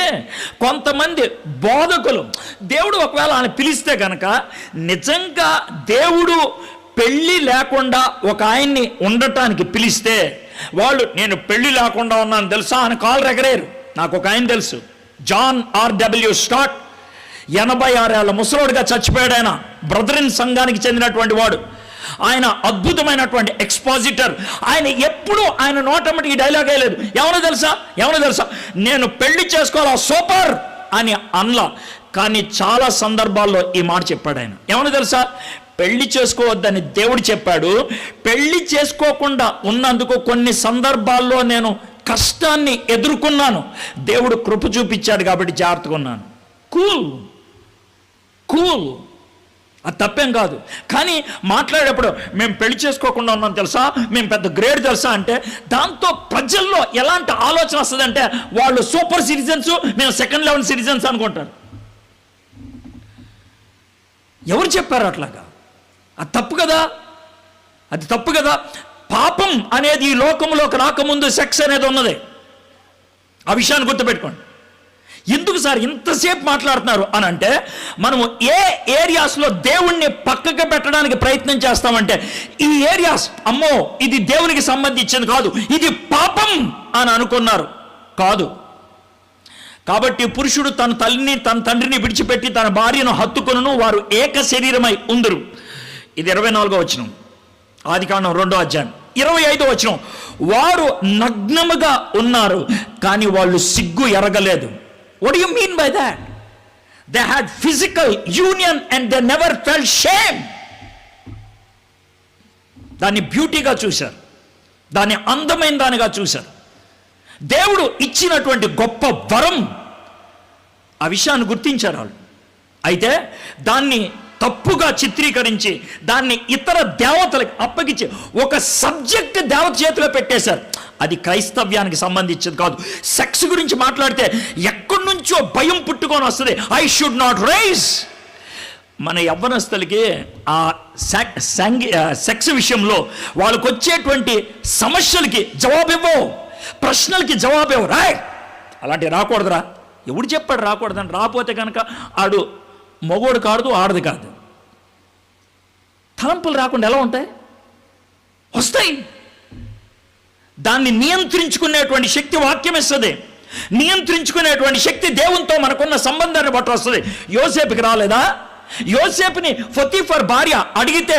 కొంతమంది బోధకులు దేవుడు ఒకవేళ ఆయన పిలిస్తే కనుక, నిజంగా దేవుడు పెళ్ళి లేకుండా ఒక ఆయన్ని ఉండటానికి పిలిస్తే వాళ్ళు, నేను పెళ్ళి లేకుండా ఉన్నాను తెలుసా అని కాళ్ళు ఎగరేరు. నాకు ఒక ఆయన తెలుసు, జాన్ R.W. స్టాట్. 86 ఏళ్ల ముసలోడుగా చచ్చిపోయాడు ఆయన. బ్రదరిన్ సంఘానికి చెందినటువంటి వాడు. ఆయన అద్భుతమైనటువంటి ఎక్స్పాజిటర్. ఆయన ఎప్పుడు ఆయన నోటమ్మటి ఈ డైలాగ్ వేయలేదు. ఎవరో తెలుసా, నేను పెళ్లి చేసుకోవాలా సూపర్ అని అనలా. కానీ చాలా సందర్భాల్లో ఈ మాట చెప్పాడు ఆయన. ఏమన్నా తెలుసా, పెళ్లి చేసుకోవద్దని దేవుడు చెప్పాడు. పెళ్లి చేసుకోకుండా ఉన్నందుకు కొన్ని సందర్భాల్లో నేను కష్టాన్ని ఎదుర్కొన్నాను. దేవుడు కృప చూపించాడు కాబట్టి జాగ్రత్తగా ఉన్నాను. కూల్ అది తప్పేం కాదు. కానీ మాట్లాడేటప్పుడు మేము పెళ్లి చేసుకోకుండా ఉన్నాం తెలుసా, మేము పెద్ద గ్రేడ్ తెలుసా అంటే, దాంతో ప్రజల్లో ఎలాంటి ఆలోచన వస్తుందంటే, వాళ్ళు సూపర్ సిటిజన్స్, మేము సెకండ్ లెవెల్ సిటిజన్స్ అనుకుంటారు. ఎవరు చెప్పారు అట్లాగా? అది తప్పు కదా. పాపం అనేది ఈ లోకంలోకి రాకముందు సెక్స్ అనేది ఉన్నది. ఆ విషయాన్ని గుర్తుపెట్టుకోండి. ఎందుకు సార్ ఇంతసేపు మాట్లాడుతున్నారు అని అంటే, మనము ఏ ఏరియాస్లో దేవుణ్ణి పక్కకు పెట్టడానికి ప్రయత్నం చేస్తామంటే, ఈ ఏరియాస్ అమ్మో ఇది దేవునికి సంబంధించింది కాదు, ఇది పాపం అని అనుకున్నారు. కాదు. కాబట్టి పురుషుడు తన తల్లిని తన తండ్రిని విడిచిపెట్టి తన భార్యను హత్తుకొనును, వారు ఏక శరీరమై ఉందురు. ఇది 24వ వచనం, ఆదికాండం 2వ అధ్యాయం. 25వ వచనం, వారు నగ్నముగా ఉన్నారు కానీ వాళ్ళు సిగ్గు ఎరగలేదు. What do you mean by that? They had physical union and they never felt shame. దాన్ని బ్యూటీగా చూశారు, దాన్ని అందమైన దానిగా చూశారు. దేవుడు ఇచ్చినటువంటి గొప్ప వరం, ఆ విషయాన్ని గుర్తించారు వాళ్ళు. అయితే దాన్ని తప్పుగా చిత్రీకరించి దాన్ని ఇతర దేవతలకు అప్పగించి ఒక సబ్జెక్ట్ దేవత చేతిలో పెట్టేశారు. అది క్రైస్తవ్యానికి సంబంధించింది కాదు. సెక్స్ గురించి మాట్లాడితే ఎక్కడి నుంచో భయం పుట్టుకొని వస్తుంది. I should not rise. మన యవ్వనస్తులకి ఆ సెక్స్ విషయంలో వాళ్ళకు వచ్చేటువంటి సమస్యలకి జవాబివ్వవు, ప్రశ్నలకి జవాబివ్వవు. అలాంటివి రాకూడదురా. ఎవడు చెప్పాడు రాకూడదని? రాకపోతే కనుక ఆడు మగోడు కాదు, ఆడది కాదు. తలంపులు రాకుండా ఎలా ఉంటాయి? వస్తాయి. దాన్ని నియంత్రించుకునేటువంటి శక్తి వాక్యం ఇస్తుంది. నియంత్రించుకునేటువంటి శక్తి దేవునితో మనకున్న సంబంధాన్ని బట్టి వస్తుంది. యోసేపుకి రాలేదా? యోసేపుని పొతీఫర్ భార్య అడిగితే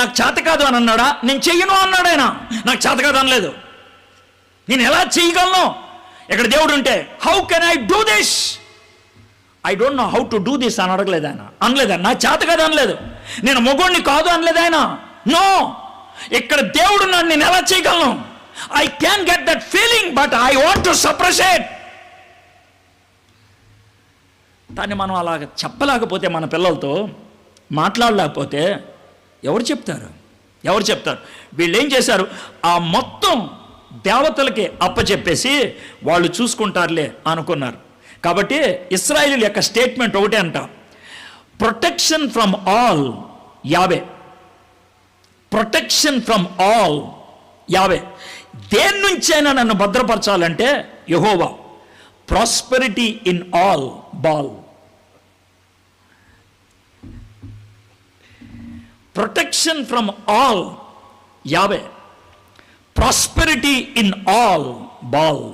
నాకు చేత కాదు అని అన్నాడా? నేను చెయ్యను అన్నాడు ఆయన. నాకు చేత కాదు అనలేదు. నేను ఎలా చేయగలను? ఇక్కడ దేవుడు ఉంటే how can I do this? I don't know how to do this అని అడగలేదు ఆయన. అనలేదు, నా చేత కాదు అనలేదు. నేను మొగోడిని కాదు అనలేదు ఆయన. నో, ఇక్కడ దేవుడు నన్ను నేను ఎలా చేయగలను? I can get that feeling, but I want to suppress it. కానీ మనం అలా చెప్పలేకపోతే, మన పిల్లలతో మాట్లాడలేకపోతే ఎవరు చెప్తారు? వీళ్ళు ఏం చేశారు? ఆ మొత్తం దేవతలకి అప్పచెప్పేసి వాళ్ళు చూసుకుంటారులే అనుకున్నారు. కాబట్టి ఇశ్రాయేలు యొక్క స్టేట్మెంట్ ఒకటే అంట, protection from all Yahweh. Protection from all Yahweh. దేని నుంచైనా నన్ను భద్రపరచాలంటే యెహోవా. Prosperity in all Baal. Protection from all Yahweh, prosperity in all Baal.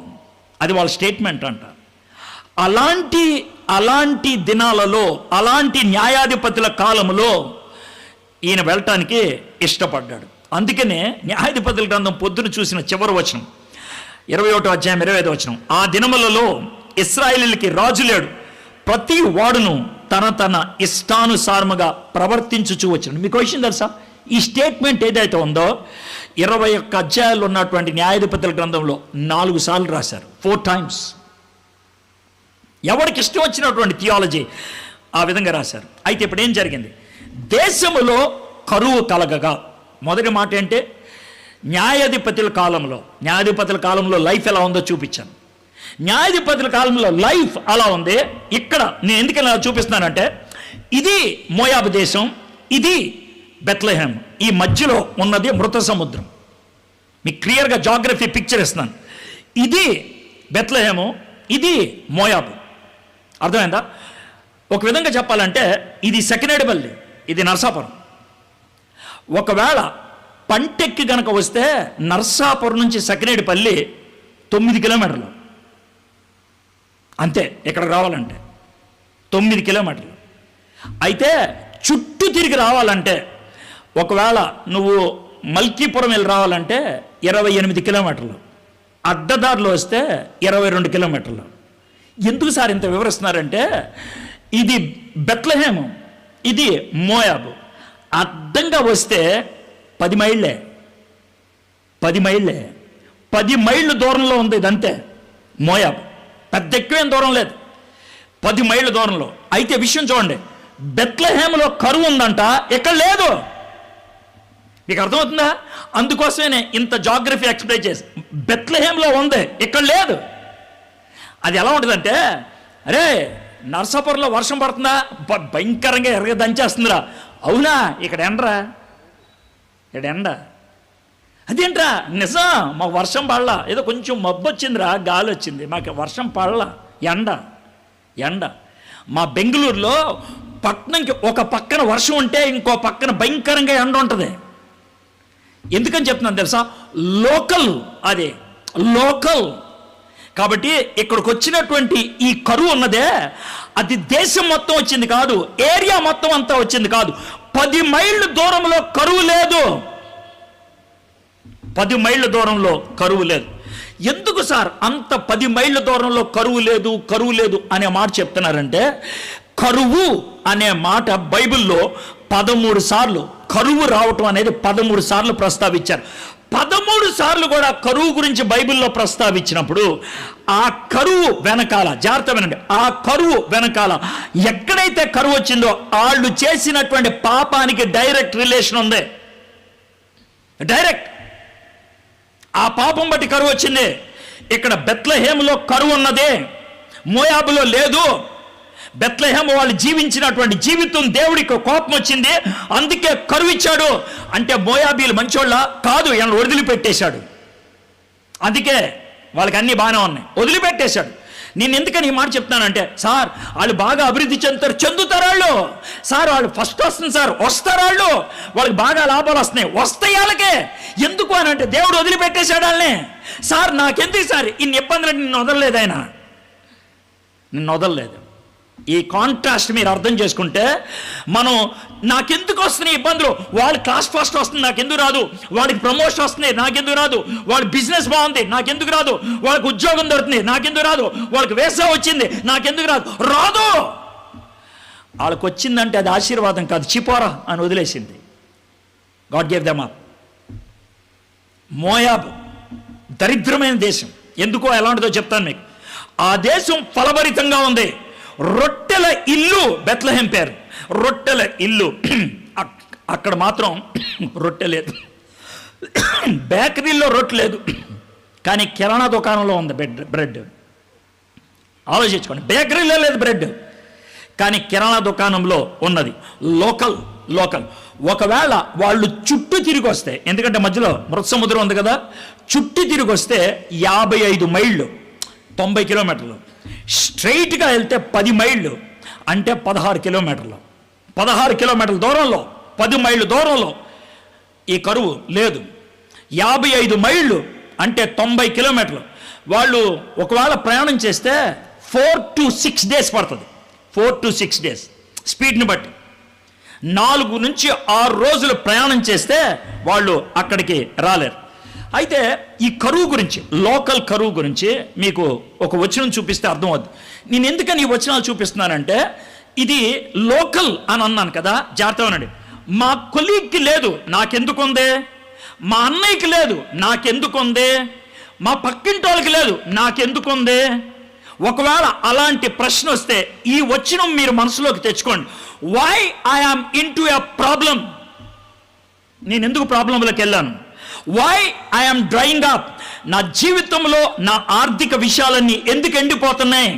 అది వాళ్ళ స్టేట్మెంట్ అంట. అలాంటి దినాలలో, అలాంటి న్యాయాధిపతుల కాలంలో ఈయన వెళ్ళటానికి ఇష్టపడ్డాడు. అందుకనే న్యాయాధిపతుల గ్రంథం పొద్దున చూసిన చివరి వచనం 21వ అధ్యాయం 25వ వచనం, ఆ దినములలో ఇశ్రాయేలీయులకి రాజు లేడు, ప్రతి వాడును తన ఇష్టానుసారముగా ప్రవర్తించుచూ వచ్చాడు. మీకు విషయం తెలుసా? ఈ స్టేట్మెంట్ ఏదైతే ఉందో 21 అధ్యాయాలు ఉన్నటువంటి న్యాయాధిపతుల గ్రంథంలో 4 సార్లు రాశారు, 4 times. ఎవరికి ఇష్టం వచ్చినటువంటి థియాలజీ ఆ విధంగా రాశారు. అయితే ఇప్పుడు ఏం జరిగింది? దేశములో కరువు కలగగా, మొదటి మాట ఏంటే న్యాయాధిపతుల కాలంలో లైఫ్ ఎలా ఉందో చూపించాను. న్యాయాధిపతుల కాలంలో లైఫ్ అలా ఉంది. ఇక్కడ నేను ఎందుకు ఇలా చూపిస్తున్నానంటే, ఇది మోయాబు దేశం, ఇది బెత్లెహేమ్, ఈ మధ్యలో ఉన్నది మృత సముద్రం. మీకు క్లియర్గా జాగ్రఫీ పిక్చర్ ఇస్తున్నాను. ఇది బెత్లెహేము, ఇది మోయాబు. అర్థమైందా? ఒక విధంగా చెప్పాలంటే ఇది సెకనేడుపల్లి, ఇది నర్సాపురం. ఒకవేళ పంటెక్కి గనక వస్తే నర్సాపురం నుంచి సెకనేడుపల్లి 9 కిలోమీటర్లు అంతే. ఇక్కడ రావాలంటే 9 కిలోమీటర్లు. అయితే చుట్టూ తిరిగి రావాలంటే, ఒకవేళ నువ్వు మల్కీపురం వెళ్ళి రావాలంటే 28 కిలోమీటర్లు, అడ్డదారిలో వస్తే 22 కిలోమీటర్లు. ఎందుకు సార్ ఇంత వివరిస్తున్నారంటే, ఇది బెత్లెహేము, ఇది మోయాబు. అడ్డంగా వస్తే 10 మైళ్ళే, 10 మైళ్ళు దూరంలో ఉంది. ఇదంతే మోయాబు, పెద్ద ఎక్కువేం దూరం లేదు, 10 మైళ్ళ దూరంలో. అయితే విషయం చూడండి, బెత్లెహేములో కరువు ఉందంట, ఇక్కడ లేదు. మీకు అర్థమవుతుందా? అందుకోసమే ఇంత జాగ్రఫీ ఎక్స్ప్లెయిన్ చేసి, బెత్లెహేములో ఉంది, ఇక్కడ లేదు. అది ఎలా ఉంటుందంటే, అరే నర్సాపురంలో వర్షం పడుతుందా, భయంకరంగా ఎరగ దంచేస్తుందిరా. అవునా, ఇక్కడ ఎండరా, ఇక్కడ ఎండ. అదేంట్రా, నిజం, మాకు వర్షం పడలా, ఏదో కొంచెం మబ్బు వచ్చిందిరా, గాలి వచ్చింది, మాకు వర్షం పడలా, ఎండ. మా బెంగళూరులో పట్నంకి ఒక పక్కన వర్షం ఉంటే ఇంకో పక్కన భయంకరంగా ఎండ ఉంటుంది. ఎందుకని చెప్తున్నాను తెలుసా? లోకల్. కాబట్టి ఇక్కడికి వచ్చినటువంటి ఈ కరువు ఉన్నదే, అది దేశం మొత్తం వచ్చింది కాదు, ఏరియా మొత్తం అంతా వచ్చింది కాదు. 10 మైళ్ళ దూరంలో కరువు లేదు, 10 మైళ్ళ దూరంలో కరువు లేదు. ఎందుకు సార్ అంత 10 మైళ్ళ దూరంలో కరువు లేదు అనే మాట చెప్తున్నారంటే, కరువు అనే మాట బైబిల్లో 13 సార్లు, కరువు రావటం అనేది 13 సార్లు ప్రస్తావించారు. 13 సార్లు కూడా కరువు గురించి బైబిల్లో ప్రస్తావించినప్పుడు, ఆ కరువు వెనకాల, జాగ్రత్త వినండి, ఆ కరువు వెనకాల ఎక్కడైతే కరువు వచ్చిందో వాళ్ళు చేసినటువంటి పాపానికి డైరెక్ట్ రిలేషన్ ఉంది. డైరెక్ట్ ఆ పాపం బట్టి కరువు వచ్చింది. ఇక్కడ బెత్లెహేములో కరువు ఉన్నదే, మోయాబులో లేదు. బెత్లెహేము వాళ్ళు జీవించినటువంటి జీవితం దేవుడికి కోపం వచ్చింది, అందుకే కరువు ఇచ్చాడు. అంటే మోయాబీలు మంచోళ్ళ కాదు, ఈయన వదిలిపెట్టేశాడు. అందుకే వాళ్ళకి అన్నీ బాగానే ఉన్నాయి, వదిలిపెట్టేశాడు. నేను ఎందుకని ఈ మాట చెప్తానంటే, సార్ వాళ్ళు బాగా అభివృద్ధి చెందుతారు వాళ్ళు, సార్ వాళ్ళు ఫస్ట్ వస్తుంది సార్, వస్తారు వాళ్ళకి బాగా లాభాలు వస్తాయి వాళ్ళకే. ఎందుకు అని అంటే దేవుడు వదిలిపెట్టేశాడు వాళ్ళని. సార్ నాకెందుకు సార్ ఇన్ని ఇబ్బందులు, నిన్ను వదలలేదు. ఈ కాంట్రాస్ట్ మీరు అర్థం చేసుకుంటే, మనం నాకెందుకు వస్తున్నాయి ఇబ్బందులు, వాళ్ళ క్లాస్ ఫస్ట్ వస్తుంది నాకెందుకు రాదు, వాడికి ప్రమోషన్ వస్తుంది నాకెందుకు రాదు, వాడి బిజినెస్ బాగుంది నాకెందుకు రాదు, వాళ్ళకి ఉద్యోగం దొరుకుతుంది నాకెందుకు రాదు, వాళ్ళకి వేసా వచ్చింది నాకెందుకు రాదు. వాళ్ళకి వచ్చిందంటే అది ఆశీర్వాదం కాదు, చిపోరా అని వదిలేసింది. God gave them up. మోయాబు దరిద్రమైన దేశం. ఎందుకో ఎలాంటిదో చెప్తాను మీకు. ఆ దేశం ఫలభరితంగా ఉంది. రొట్టెల ఇల్లు బెత్లెహేం పేరు, రొట్టెల ఇల్లు. అక్కడ మాత్రం రొట్టె లేదు, బేకరీలో రొట్టె లేదు, కానీ కిరాణా దుకాణంలో ఉంది బ్రెడ్. ఆలోచించుకోండి, బేకరీలో లేదు బ్రెడ్, కానీ కిరాణా దుకాణంలో ఉన్నది. లోకల్. ఒకవేళ వాళ్ళు చుట్టూ తిరిగి వస్తే, ఎందుకంటే మధ్యలో మృత సముద్రం ఉంది కదా, చుట్టూ తిరిగి వస్తే 55 మైళ్ళు, 90 కిలోమీటర్లు. స్ట్రైట్గా వెళ్తే 10 మైళ్ళు, అంటే 16 కిలోమీటర్లు. 16 కిలోమీటర్ల దూరంలో, 10 మైళ్ళు దూరంలో ఈ కరువు లేదు. 55 మైళ్ళు అంటే 90 కిలోమీటర్లు. వాళ్ళు ఒకవేళ ప్రయాణం చేస్తే 4 to 6 డేస్ పడుతుంది. 4 to 6 డేస్ స్పీడ్ని బట్టి. 4 నుంచి 6 రోజులు ప్రయాణం చేస్తే వాళ్ళు అక్కడికి రాలేరు. అయితే ఈ కరువు గురించి, లోకల్ కరువు గురించి మీకు ఒక వచనం చూపిస్తే అర్థమవుతుంది. నేను ఎందుకని ఈ వచనాలు చూపిస్తున్నానంటే, ఇది లోకల్ అని అన్నాను కదా, జాగ్రత్తగానండి. మా కొలీగ్కి లేదు, నాకెందుకుంది? మా అన్నయ్యకి లేదు, నాకెందుకుంది? మా పక్కింటి వాళ్ళకి లేదు, నాకెందుకుంది? ఒకవేళ అలాంటి ప్రశ్న వస్తే ఈ వచనం మీరు మనసులోకి తెచ్చుకోండి. Why I am into a problem? నేను ఎందుకు ప్రాబ్లంలోకి వెళ్ళాను? Why I am drying up? నా జీవితంలో నా ఆర్థిక విషయాలన్నీ ఎందుకు ఎండిపోతున్నాయి?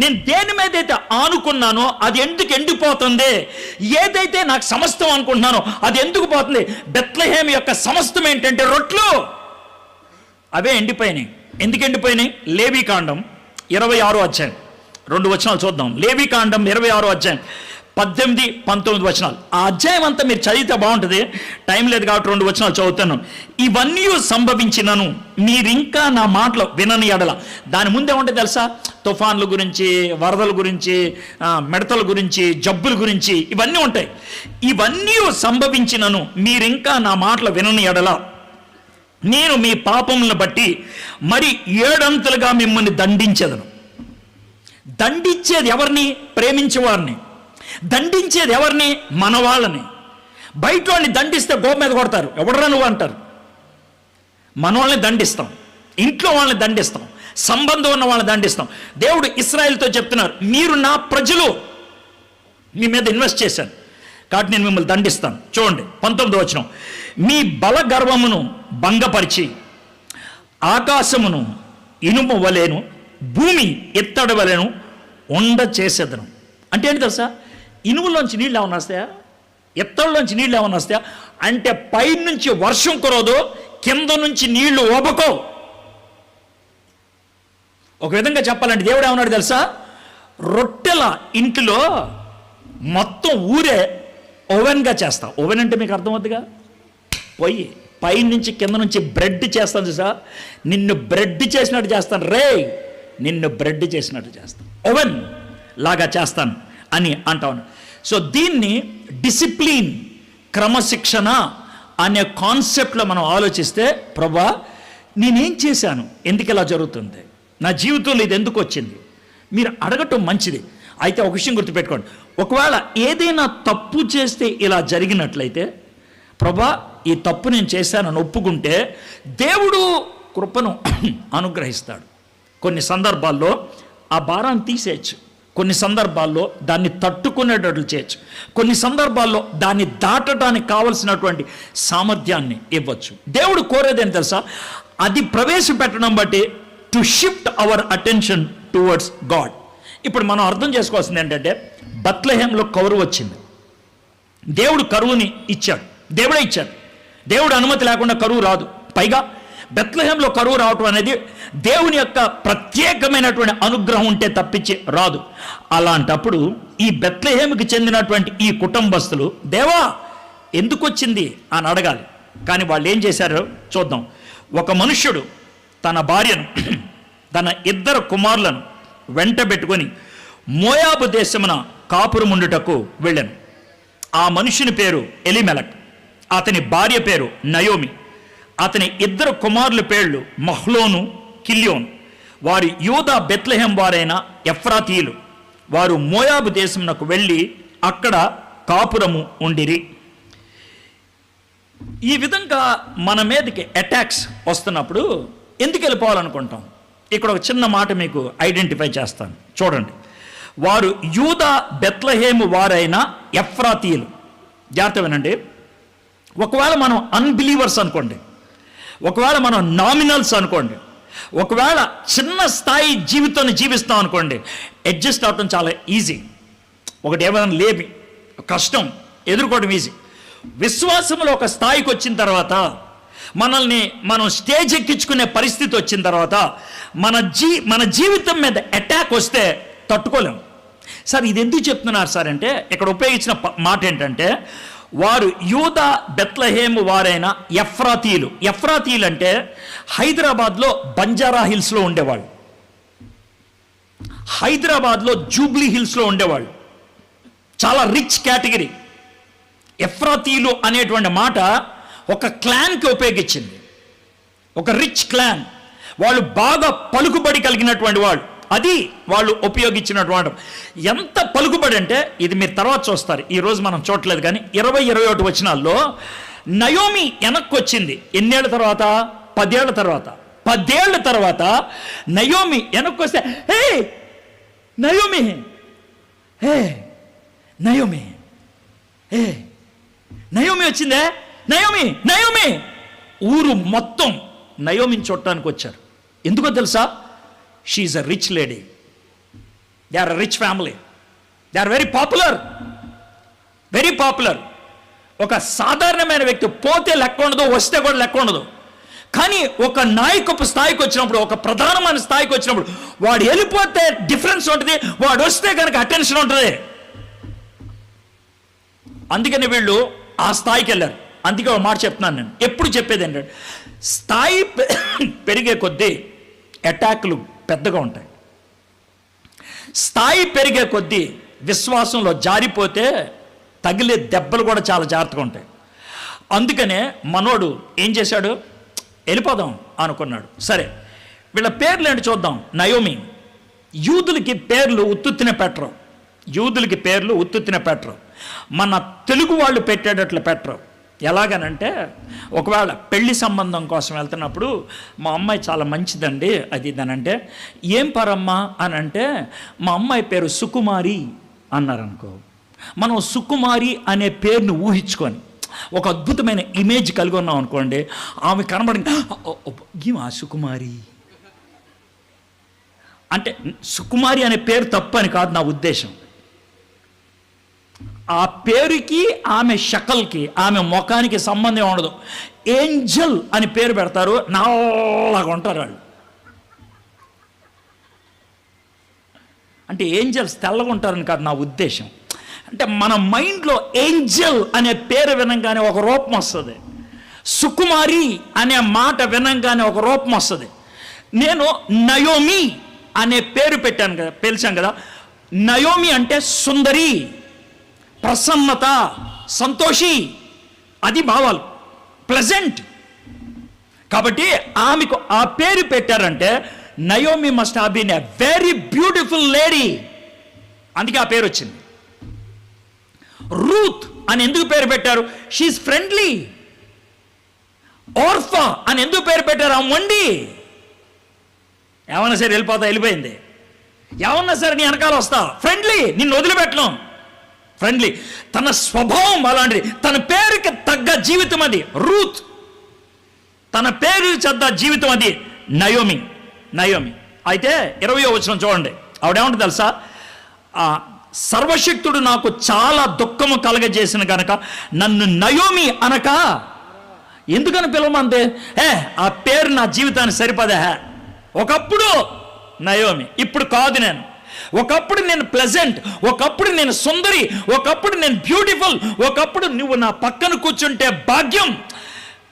నేను దేని మీద అయితే ఆనుకున్నానో అది ఎందుకు ఎండిపోతుంది? ఏదైతే నాకు సమస్తం అనుకుంటున్నానో అది ఎందుకు పోతుంది? బెత్లెహేం యొక్క సమస్తం ఏంటంటే రొట్లు, అవే ఎండిపోయినాయి. ఎందుకు ఎండిపోయినాయి? లేవీకాండం 26వ అధ్యాయం 2 వచనాలు చూద్దాం. లేవీకాండం 26వ అధ్యాయం 18, 19 వచనాలు. ఆ అధ్యాయం అంతా మీరు చదివితే బాగుంటుంది, టైం లేదు కాబట్టి 2 వచనాలు చదువుతాను. ఇవన్నీ సంభవించినను మీరింకా నా మాటలు వినని ఎడల. దాని ముందేముంటే తెలుసా? తుఫాన్ల గురించి, వరదల గురించి, మిడతల గురించి, జబ్బుల గురించి ఇవన్నీ ఉంటాయి. ఇవన్నీ సంభవించినను మీరింకా నా మాటలు వినని ఎడల నేను మీ పాపములను బట్టి మరి 7 అంతలుగా మిమ్మల్ని దండించేదను. దండించేది ఎవరిని? ప్రేమించేవారిని. దండించేది ఎవరిని? మన వాళ్ళని. బయట వాళ్ళని దండిస్తే గోప మీద కొడతారు, ఎవడరా నువ్వు అంటారు. మన వాళ్ళని దండిస్తాం, ఇంట్లో వాళ్ళని దండిస్తాం, సంబంధం ఉన్న వాళ్ళని దండిస్తాం. దేవుడు ఇశ్రాయేలుతో చెప్తున్నారు, మీరు నా ప్రజలు, మీ మీద ఇన్వెస్ట్ చేశాను కాబట్టి నేను మిమ్మల్ని దండిస్తాను. చూడండి 19వ వచనం. మీ బల గర్వమును భంగపరిచి ఆకాశమును ఇనుము వలెను భూమి ఎత్తడి వలెను ఉండ చేసేదను. అంటే ఏంటి తెలుసా? ఇనుములోంచి నీళ్ళు ఏమన్నా వస్తాయా? ఎత్తడిలోంచి నీళ్ళు ఏమన్నా వస్తాయా? అంటే పైనుంచి వర్షం కురవదు, కింద నుంచి నీళ్లు ఓబకో. ఒక విధంగా చెప్పాలంటే దేవుడు ఏమన్నాడు తెలుసా? రొట్టెల ఇంటిలో మొత్తం ఊరే ఓవెన్గా చేస్తా. ఓవెన్ అంటే మీకు అర్థమవుతుందిగా, పొయ్యి. పైనుంచి కింద నుంచి బ్రెడ్ చేస్తాను చూసా, నిన్ను బ్రెడ్ చేసినట్టు చేస్తాను రే, నిన్ను బ్రెడ్ చేసినట్టు చేస్తాను, ఓవెన్ లాగా చేస్తాను అని అంటాను. సో దీన్ని డిసిప్లిన్, క్రమశిక్షణ అనే కాన్సెప్ట్లో మనం ఆలోచిస్తే, ప్రభా నేనేం చేశాను, ఎందుకు ఇలా జరుగుతుంది, నా జీవితంలో ఇది ఎందుకు వచ్చింది, మీరు అడగటం మంచిది. అయితే ఒక విషయం గుర్తుపెట్టుకోండి, ఒకవేళ ఏదైనా తప్పు చేస్తే ఇలా జరిగినట్లయితే, ప్రభా ఈ తప్పు నేను చేశానని ఒప్పుకుంటే దేవుడు కృపను అనుగ్రహిస్తాడు. కొన్ని సందర్భాల్లో ఆ భారాన్ని తీసేయచ్చు, కొన్ని సందర్భాల్లో దాన్ని తట్టుకునేటట్లు చేయొచ్చు, కొన్ని సందర్భాల్లో దాన్ని దాటడానికి కావలసినటువంటి సామర్థ్యాన్ని ఇవ్వచ్చు. దేవుడు కోరేదేం తెలుసా? అది ప్రవేశపెట్టడం బట్టి to shift our attention towards God. ఇప్పుడు మనం అర్థం చేసుకోవాల్సింది ఏంటంటే, బెత్లెహేంలో కరువు వచ్చింది, దేవుడు కరువుని ఇచ్చాడు, దేవుడే ఇచ్చాడు. దేవుడు అనుమతి లేకుండా కరువు రాదు. పైగా బెత్లెహేంలో కరువు రావటం అనేది దేవుని యొక్క ప్రత్యేకమైనటువంటి అనుగ్రహం ఉంటే తప్పించి రాదు. అలాంటప్పుడు ఈ బెత్లెహేముకి చెందినటువంటి ఈ కుటుంబస్తులు, దేవా ఎందుకు వచ్చింది అని అడగాలి. కానీ వాళ్ళు ఏం చేశారో చూద్దాం. ఒక మనుష్యుడు తన భార్యను, తన 2 కుమారులను వెంట పెట్టుకొని మోయాబు దేశమున కాపురముండుటకు వెళ్ళాను. ఆ మనుషుని పేరు ఎలిమెలక్, అతని భార్య పేరు నయోమి, అతని 2 కుమారుల పేర్లు మహ్లోను, కిల్యోను. వారు యూదా బెత్లెహేం వారైన ఎఫ్రాతీయులు. వారు మోయాబు దేశమునకు వెళ్ళి అక్కడ కాపురము ఉండిరి. ఈ విధంగా మన మీదకి అటాక్స్ వస్తున్నప్పుడు ఎందుకు వెళ్ళిపోవాలనుకుంటాం? ఇక్కడ ఒక చిన్న మాట మీకు ఐడెంటిఫై చేస్తాను, చూడండి. వారు యూదా బెత్లెహేము వారైన ఎఫ్రాతీయులు. జాగ్రత్త వినండి. ఒకవేళ మనం అన్బిలీవర్స్ అనుకోండి, ఒకవేళ మనం నామినల్స్ అనుకోండి, ఒకవేళ చిన్న స్థాయి జీవితాన్ని జీవిస్తాం అనుకోండి, అడ్జస్ట్ అవటం చాలా ఈజీ. ఒకటి ఏమైనా లేమి కష్టం ఎదుర్కోవడం ఈజీ. విశ్వాసంలో ఒక స్థాయికి వచ్చిన తర్వాత, మనల్ని మనం స్టేజ్ ఎక్కించుకునే పరిస్థితి వచ్చిన తర్వాత, మన జీవితం మీద అటాక్ వస్తే తట్టుకోలేం. సార్ ఇది ఎందుకు చెప్తున్నారు సార్ అంటే, ఇక్కడ ఉపయోగించిన మాట ఏంటంటే, వారు యూదా బెత్లెహేము వారైన ఎఫ్రాతీయులు. ఎఫ్రాతీయులు అంటే హైదరాబాద్లో బంజారా హిల్స్లో ఉండేవాళ్ళు, హైదరాబాద్లో జూబ్లీ హిల్స్లో ఉండేవాళ్ళు, చాలా రిచ్ కేటగిరీ. ఎఫ్రాతీయులు అనేటువంటి మాట ఒక క్లాన్కి ఉపయోగించింది, ఒక రిచ్ క్లాన్. వాళ్ళు బాగా పలుకుబడి కలిగినటువంటి వాళ్ళు, అది వాళ్ళు ఉపయోగించినటువంటి. ఎంత పలుకుబడి అంటే, ఇది మీరు తర్వాత చూస్తారు, ఈరోజు మనం చూడలేదు కానీ 20-21 వచనాల్లో నయోమి వెనక్కి వచ్చింది. ఎన్నేళ్ల తర్వాత? 10 ఏళ్ల తర్వాత. 10 ఏళ్ల తర్వాత నయోమి వెనక్కి వస్తే, hey Naomi, hey Naomi, hey Naomi వచ్చిందే, నయోమి నయోమి. ఊరు మొత్తం నయోమిని చూడటానికి వచ్చారు. ఎందుకో తెలుసా? She is a rich lady, they are a rich family, they are very popular, very popular. ఒక సాధారణమైన వ్యక్తి పోతే లెక్క ఉండదు, వస్తే కూడా లెక్క ఉండదు. కానీ ఒక నాయకపు స్థాయికి వచ్చినప్పుడు, ఒక ప్రధానమైన స్థాయికి వచ్చినప్పుడు, వాడు వెళ్ళిపోతే డిఫరెన్స్ ఉంటుంది, వాడు వస్తే కనుక అటెన్షన్ ఉంటుంది. అందుకని వీళ్ళు ఆ స్థాయికి వెళ్ళారు. అందుకే ఒక మాట చెప్తున్నాను నేను, ఎప్పుడు చెప్పేది ఏంటంటే, స్థాయి పెరిగే కొద్దీ అటాక్లు పెద్దగా ఉంటాయి. స్థాయి పెరిగే కొద్దీ విశ్వాసంలో జారిపోతే తగిలే దెబ్బలు కూడా చాలా జాగ్రత్తగా ఉంటాయి. అందుకనే మనోడు ఏం చేశాడు? వెళ్ళిపోదాం అనుకున్నాడు. సరే, వీళ్ళ పేర్లు ఏంటి చూద్దాం. నయోమి. యూదులకి పేర్లు ఉత్తుత్తిన పెట్టరు, యూదులకి పేర్లు ఉత్తుత్తిన పెట్టరు. మన తెలుగు వాళ్ళు పెట్టేటట్లు పెట్టరు. ఎలాగనంటే, ఒకవేళ పెళ్లి సంబంధం కోసం వెళ్తున్నప్పుడు, మా అమ్మాయి చాలా మంచిదండి అది ఇదనంటే, ఏం పరమ్మా అని అంటే, మా అమ్మాయి పేరు సుకుమారి అన్నారనుకో, మనం సుకుమారి అనే పేరును ఊహించుకొని ఒక అద్భుతమైన ఇమేజ్ కలిగి ఉన్నాం అనుకోండి, ఆమె కనబడి ఏమా సుకుమారి అంటే, సుకుమారి అనే పేరు తప్పు అని కాదు నా ఉద్దేశం. ఆ పేరుకి ఆమె షకల్కి, ఆమె ముఖానికి సంబంధం ఉండదు. ఏంజల్ అని పేరు పెడతారు, నల్లగా ఉంటారు వాళ్ళు. అంటే ఏంజల్స్ తెల్లగా ఉంటారని కాదు నా ఉద్దేశం. అంటే మన మైండ్లో ఏంజల్ అనే పేరు వినంగానే ఒక రూపం వస్తుంది, సుకుమారి అనే మాట వినంగానే ఒక రూపం వస్తుంది. నేను నయోమి అనే పేరు పెట్టాను కదా, పిలిచాను కదా. నయోమి అంటే సుందరి, ప్రసన్నత, సంతోషి, అది భావాలు, ప్లెజెంట్. కాబట్టి ఆమెకు ఆ పేరు పెట్టారంటే, Naomi must have been a very beautiful lady, అందుకే ఆ పేరు వచ్చింది. రూత్ అని ఎందుకు పేరు పెట్టారు? She is friendly. ఓర్ఫా అని ఎందుకు పేరు పెట్టారు? ఆమె వండి, ఏమన్నా సరే వెళ్ళిపోతా, వెళ్ళిపోయింది. ఏమన్నా సరే నీ వెనకాల వస్తా, ఫ్రెండ్లీ, నిన్ను వదిలిపెట్టను, ఫ్రెండ్లీ. తన స్వభావం అలాంటిది, తన పేరుకి తగ్గ జీవితం అది రూత్, తన పేరు చెద్ద జీవితం అది నయోమి. నయోమి అయితే 20వ వచనం చూడండి, ఆవిడేమంటుంది తెలుసా? సర్వశక్తుడు నాకు చాలా దుఃఖము కలగజేసిన కనుక నన్ను నయోమి అనక. ఎందుకని పిలవమంతే? ఆ పేరు నా జీవితానికి సరిపదా. ఒకప్పుడు నయోమి, ఇప్పుడు కాదు. నేను ఒకప్పుడు నేను ప్లెజెంట్, ఒకప్పుడు నేను సుందరి, ఒకప్పుడు నేను బ్యూటిఫుల్, ఒకప్పుడు నువ్వు నా పక్కన కూర్చుంటే భాగ్యం,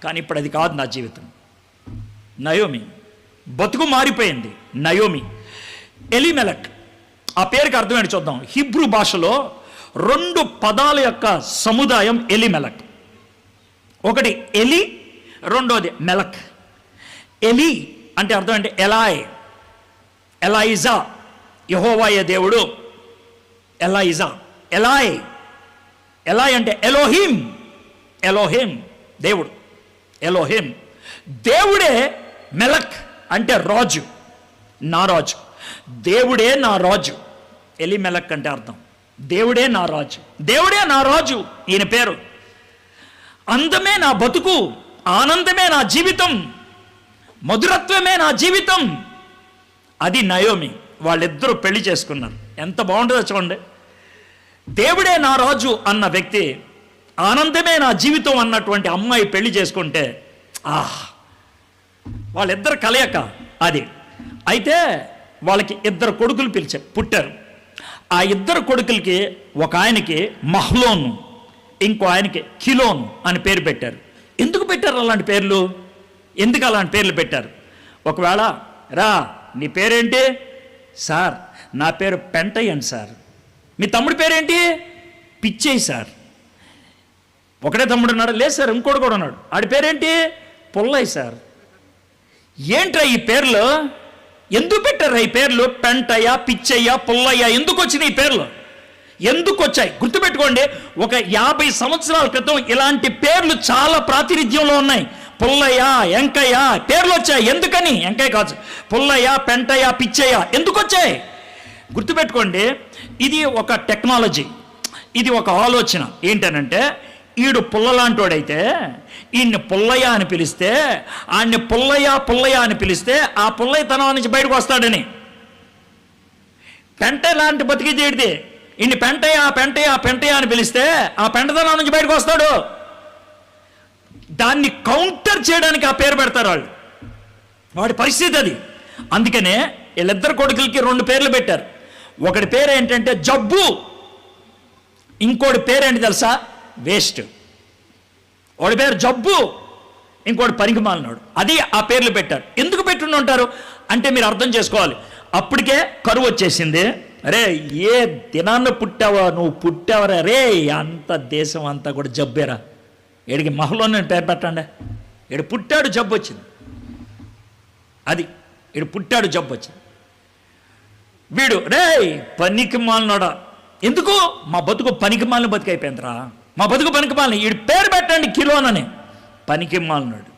కానీ ఇప్పుడు అది కాదు నా జీవితం. నయోమి బతుకు మారిపోయింది. నయోమి. ఎలిమెలక్, ఆ పేరుకి అర్థమేంటి చూద్దాం. హిబ్రూ భాషలో 2 పదాల యొక్క సముదాయం ఎలిమెలక్. ఒకటి ఎలి, రెండోది మెలక్. ఎలి అంటే అర్థం అంటే ఎలాయ్, ఎలాయిజా, యెహోవాయే దేవుడు, ఎలాయిజా. ఎలాయ్, ఎలాయ్ అంటే ఎలోహిం, ఎలోహిం దేవుడు, ఎలోహిం దేవుడే. మెలక్ అంటే రాజు, నా రాజు, దేవుడే నా రాజు. ఎలిమెలక్ అంటే అర్థం దేవుడే నా రాజు, దేవుడే నా రాజు. ఈయన పేరు. అందమే నా బతుకు, ఆనందమే నా జీవితం, మధురత్వమే నా జీవితం. అది నయోమి. వాళ్ళిద్దరూ పెళ్లి చేసుకున్నారు. ఎంత బాగుంటుందో చూడండి. దేవుడే నా రాజు అన్న వ్యక్తి, ఆనందమే నా జీవితం అన్నటువంటి అమ్మాయి పెళ్లి చేసుకుంటే వాళ్ళిద్దరు కలయక అది. అయితే వాళ్ళకి ఇద్దరు కొడుకులు పుట్టారు. ఆ ఇద్దరు కొడుకులకి ఒక ఆయనకి మహ్లోను, ఇంకో ఆయనకి కిలోను అని పేరు పెట్టారు. ఎందుకు పెట్టారు అలాంటి పేర్లు? ఎందుకు అలాంటి పేర్లు పెట్టారు? ఒకవేళ రా నీ పేరేంటి సార్? నా పేరు పెంటయ్యన్ సార్. మీ తమ్ముడి పేరేంటి? పిచ్చయ్య సార్. ఒకటే తమ్ముడు ఉన్నాడు? లేదు సార్, ఇంకోటి కూడా ఉన్నాడు. ఆడి పేరేంటి? పుల్లయ్య సార్. ఏంట్రా ఈ పేర్లు? ఎందుకు పెట్టారా ఈ పేర్లు? పెంటయ్య, పిచ్చయ్య, పుల్లయ్య ఎందుకు వచ్చినాయి ఈ పేర్లు? ఎందుకు వచ్చాయి? గుర్తుపెట్టుకోండి, ఒక 50 సంవత్సరాల క్రితం ఇలాంటి పేర్లు చాలా ప్రాతినిధ్యంలో ఉన్నాయి. పుల్లయ్య, వెంకయ్య పేర్లు వచ్చాయి. ఎందుకని? వెంకయ్య కాదు, పుల్లయ్య, పెంటయ్య, పిచ్చయ్య ఎందుకు వచ్చాయి? గుర్తుపెట్టుకోండి, ఇది ఒక టెక్నాలజీ, ఇది ఒక ఆలోచన. ఏంటనంటే, ఈడు పుల్లలాంటోడైతే ఈయన్ని పుల్లయ్య అని పిలిస్తే, ఆయన్ని పుల్లయ్య పుల్లయ్య అని పిలిస్తే ఆ పుల్లయ్యతనం నుంచి బయటకు వస్తాడని. పెంట లాంటి బతికి తీడితే ఈయన్ని పెంటయ్య పెంటయ్య పెంటయ్య అని పిలిస్తే ఆ పెంటతనం నుంచి బయటకు వస్తాడు. దాన్ని కౌంటర్ చేయడానికి ఆ పేరు పెడతారు వాళ్ళు. వాడి పరిస్థితి అది. అందుకనే వీళ్ళిద్దరు కొడుకులకి 2 పేర్లు పెట్టారు. ఒకటి పేరు ఏంటంటే జబ్బు, ఇంకోటి పేరేంటి తెలుసా? వేస్ట్. వాడి పేరు జబ్బు, ఇంకోటి పనికిమాలినాడు. అది ఆ పేర్లు పెట్టారు. ఎందుకు పెట్టుకుని ఉంటారు అంటే మీరు అర్థం చేసుకోవాలి. అప్పటికే కరువు వచ్చేసింది. అరే ఏ దినాన్న పుట్టావా నువ్వు? పుట్టావరా రే, అంత దేశం అంతా కూడా జబ్బేరా. ఏడికి మహలోనే పేరు పెట్టండి. ఏడు పుట్టాడు జబ్బు వచ్చింది. అది ఏడు పుట్టాడు జబ్బు వచ్చింది. వీడు రే పనికిమాలినాడా. ఎందుకు? మా బతుకు పనికిమాలిన బతుకు అయిపోయిందిరా, మా బతుకు పనికిమాలిన. వీడి పేరు పెట్టండి కిలోనని. పనికిమాలినాడు.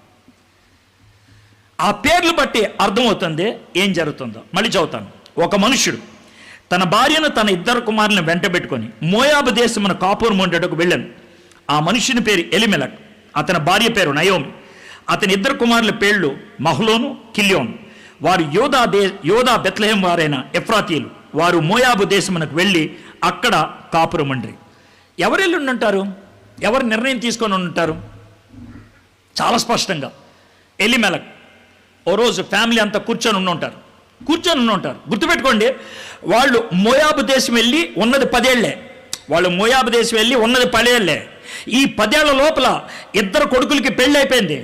ఆ పేర్లు బట్టి అర్థమవుతుంది ఏం జరుగుతుందో. మళ్ళీ చదువుతాను. ఒక మనుష్యుడు తన భార్యను తన 2 కుమారులను వెంట పెట్టుకొని మోయాబు దేశమున కాపురం ఉండేటకు వెళ్ళాను. ఆ మనుష్యుని పేరు ఎలిమెలక్, అతని భార్య పేరు నయోమి. అతని 2 కుమారుల పేర్లు మహ్లోను, కిల్యోను. వారు యోదా బెత్లెహేం వారైన ఎఫ్రాతీయులు. వారు మోయాబు దేశమునకు వెళ్ళి అక్కడ కాపురం ఉండ్రి. ఎవరు వెళ్ళి ఉంటారు? ఎవరు నిర్ణయం తీసుకొని ఉంటారు? చాలా స్పష్టంగా ఎలిమెలక్. ఓ రోజు ఫ్యామిలీ అంతా కూర్చొని ఉంటారు. గుర్తుపెట్టుకోండి, వాళ్ళు మోయాబు దేశం వెళ్ళి ఉన్నది 10 ఏళ్లే. వాళ్ళు మోయాబు దేశం వెళ్ళి ఉన్నది 10 ఏళ్లే. ఈ 10 ఏళ్ల లోపల 2 కొడుకులకి పెళ్ళి అయిపోయింది.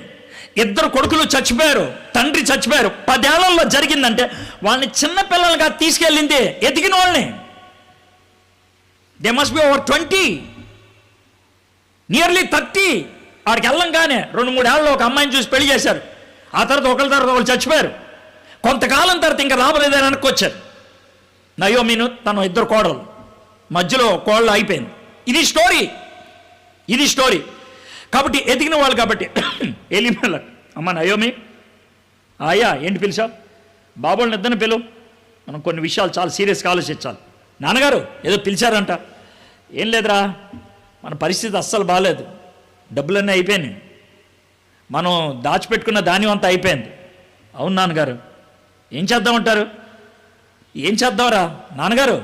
2 కొడుకులు చచ్చిపోయారు, తండ్రి చచ్చిపోయారు. 10 ఏళ్లలో జరిగిందంటే వాళ్ళని చిన్నపిల్లలుగా తీసుకెళ్ళింది ఎదిగిన వాళ్ళని. They must be over 20, nearly 30. వాడికి వెళ్ళంగానే 2-3 ఏళ్ళలో ఒక అమ్మాయిని చూసి పెళ్లి చేశారు. ఆ తర్వాత ఒకళ్ళు చచ్చిపోయారు. కొంతకాలం తర్వాత ఇంకా రాబలేదని అనుకొచ్చారు. నయోమిను తన 2 కోడలు, మధ్యలో కోళ్ళు అయిపోయింది. ఇది స్టోరీ. కాబట్టి ఎదిగిన వాళ్ళు కాబట్టి ఎలిమెలక్, అమ్మ నయోమి, అయ్యా ఏంటి పిలిచావు? బాబోళ్ళని ఇద్దరిని పిలువు, మనం కొన్ని విషయాలు చాలా సీరియస్గా ఆలోచించాలి. నాన్నగారు ఏదో పిలిచారంట. ఏం లేదురా, మన పరిస్థితి అస్సలు బాగాలేదు, డబ్బులన్నీ అయిపోయినాయి, మనం దాచిపెట్టుకున్న ధాన్యం అంతా అయిపోయింది. అవును నాన్నగారు, ఏం చేద్దామంటారు? ఏం చేద్దాంరా నాన్నగారు?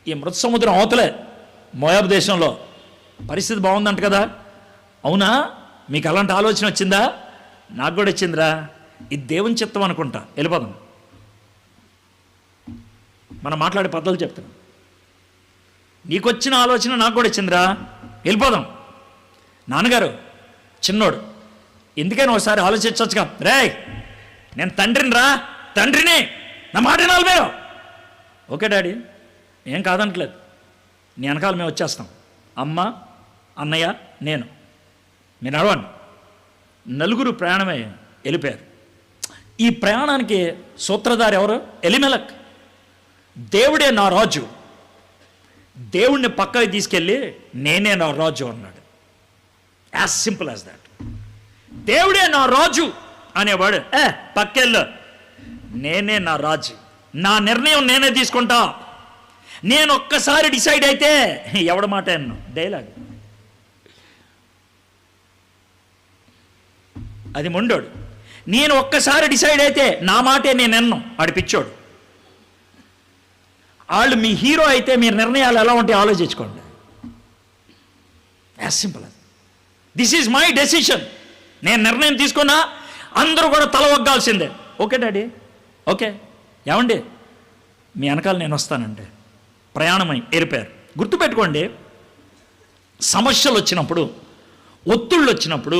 ఈ మృత సముద్రం అవతలే మోయాబు దేశంలో పరిస్థితి బాగుందంట కదా. అవునా, మీకు అలాంటి ఆలోచన వచ్చిందా? నాకు కూడా వచ్చిందిరా. ఇది దేవుని చిత్తం అనుకుంటా, వెళ్ళిపోదాం. మనం మాట్లాడే పద్ధతులు చెప్తున్నాం. నీకు వచ్చిన ఆలోచన నాకు కూడా వచ్చిందిరా, వెళ్ళిపోదాం. నాన్నగారు చిన్నోడు, ఎందుకైనా ఒకసారి ఆలోచించవచ్చుగా. రే నేను తండ్రిని నా మాట వినాలి మీరు. ఓకే డాడీ, ఏం కాదనట్లేదు, నీ వెనకాల మేము వచ్చేస్తాం. అమ్మ, అన్నయ్య, నేను, మీరు నడవండి. 4 ప్రయాణమే వెళ్ళిపోయారు. ఈ ప్రయాణానికి సూత్రధారి ఎవరు? ఎలిమెలక్. దేవుడే నా రాజు, దేవుణ్ణి పక్కకి తీసుకెళ్ళి నేనే నా రాజు అన్నాడు. As simple as that. దేవుడే నా రాజు, అనేవాడు పక్కెళ్ళు, నేనే నా రాజు, నా నిర్ణయం నేనే తీసుకుంటా, నేను ఒక్కసారి డిసైడ్ అయితే ఎవడ మాట అన్నా. డైలాగ్ అది మొండోడు. నేను ఒక్కసారి డిసైడ్ అయితే నా మాటే నేను అన్నాం. ఆడి పిచ్చోడు. వాళ్ళు మీ హీరో అయితే మీ నిర్ణయాలు ఎలా ఉంటాయి ఆలోచించుకోండి. యాజ్ సింపుల్ అది. This is my decision. నేను నిర్ణయం తీసుకున్నా అందరూ కూడా తల ఒగ్గాల్సిందే. ఓకే డాడీ, ఓకే, ఏమండి మీ వెనకాల నేను వస్తానండి. ప్రయాణమై ఏరిపారు. గుర్తుపెట్టుకోండి, సమస్యలు వచ్చినప్పుడు, ఒత్తిళ్ళు వచ్చినప్పుడు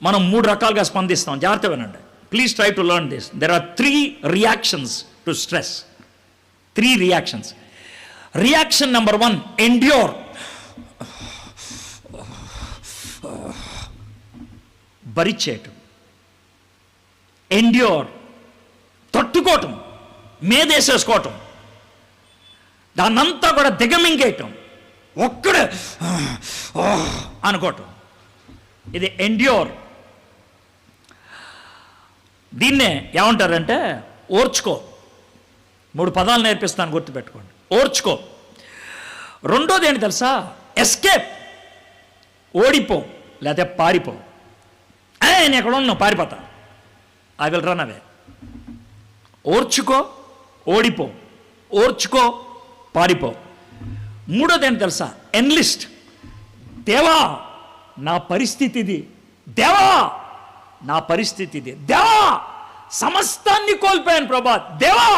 మనం 3 రకాలుగా స్పందిస్తాం. జాగ్రత్త వినండి. Please try to learn this. There are 3 reactions to stress. 3 reactions. Reaction number 1, endure. భరించేయటం. ఎండ్యూర్, తట్టుకోవటం, మేదేసేసుకోవటం, దాన్నంతా కూడా దిగమింగేయటం, ఒక్కడే అనుకోవటం. ఇది ఎండ్యూర్. దీన్నే ఏమంటారంటే ఓర్చుకో. 3 పదాలు నేర్పిస్తాను, గుర్తుపెట్టుకోండి. ఓర్చుకో. రెండోది ఏంటి తెలుసా? ఎస్కేప్. ఓడిపో లేకపోతే పారిపో. నేను ఎక్కడ ఉన్నావు, పారిపోతా, ఐ విల్ రన్ అవే. ఓర్చుకో, ఓడిపో. ఓర్చుకో, పారిపో. మూడోది ఏంటి తెలుసా? ఎన్లిస్ట్. దేవా నా పరిస్థితి ఇది, దేవా నా పరిస్థితి ఇది, దేవా సమస్తాన్ని కోల్పోయాను ప్రభా, దేవా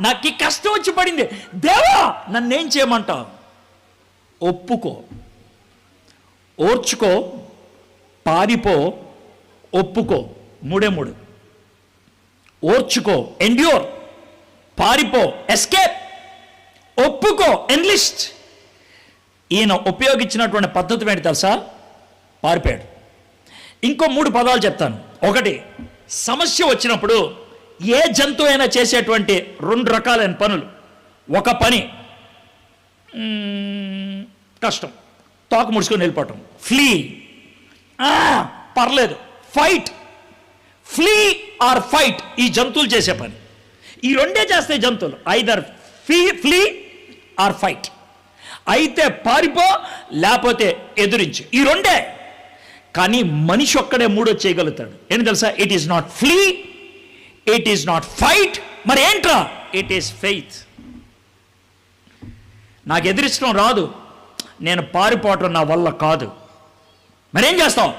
నాకు ఈ కష్టం వచ్చి పడింది, దేవా నన్నేం చేయమంటావు? ఒప్పుకో. ఓర్చుకో, పారిపో, ఒప్పుకో. 3 ఓర్చుకో, ఎండ్యూర్, పారిపో, ఎస్కేప్, ఒప్పుకో, ఎన్లిస్ట్. ఈయన ఉపయోగించినటువంటి పద్ధతి ఏంటి తెలుసా? పారిపోయాడు. ఇంకో 3 పదాలు చెప్తాను. 1, సమస్య వచ్చినప్పుడు ఏ జంతువు అయినా చేసేటువంటి 2 రకాలైన పనులు. ఒక పని కష్టం, తోక ముడుచుకొని వెళ్ళిపోవటం, ఫ్లీ. పర్లేదు, ఫైట్. ఫ్లీ ఆర్ ఫైట్, ఈ జంతువులు చేసే పని. ఈ 2 చేస్తాయి జంతువులు, ఐదర్ ఫ్లీ ఆర్ ఫైట్. అయితే పారిపో లేకపోతే ఎదురించు, ఈ 2. కానీ మనిషి ఒక్కడే 3 చేయగలుగుతాడు. ఏంటి తెలుసా? It is not flea, it is not fight, మరి ఏంట్రా? It is faith. నాకు ఎదిరించడం రాదు, నేను పారిపోవటం నా వల్ల కాదు, మరేం చేస్తావు?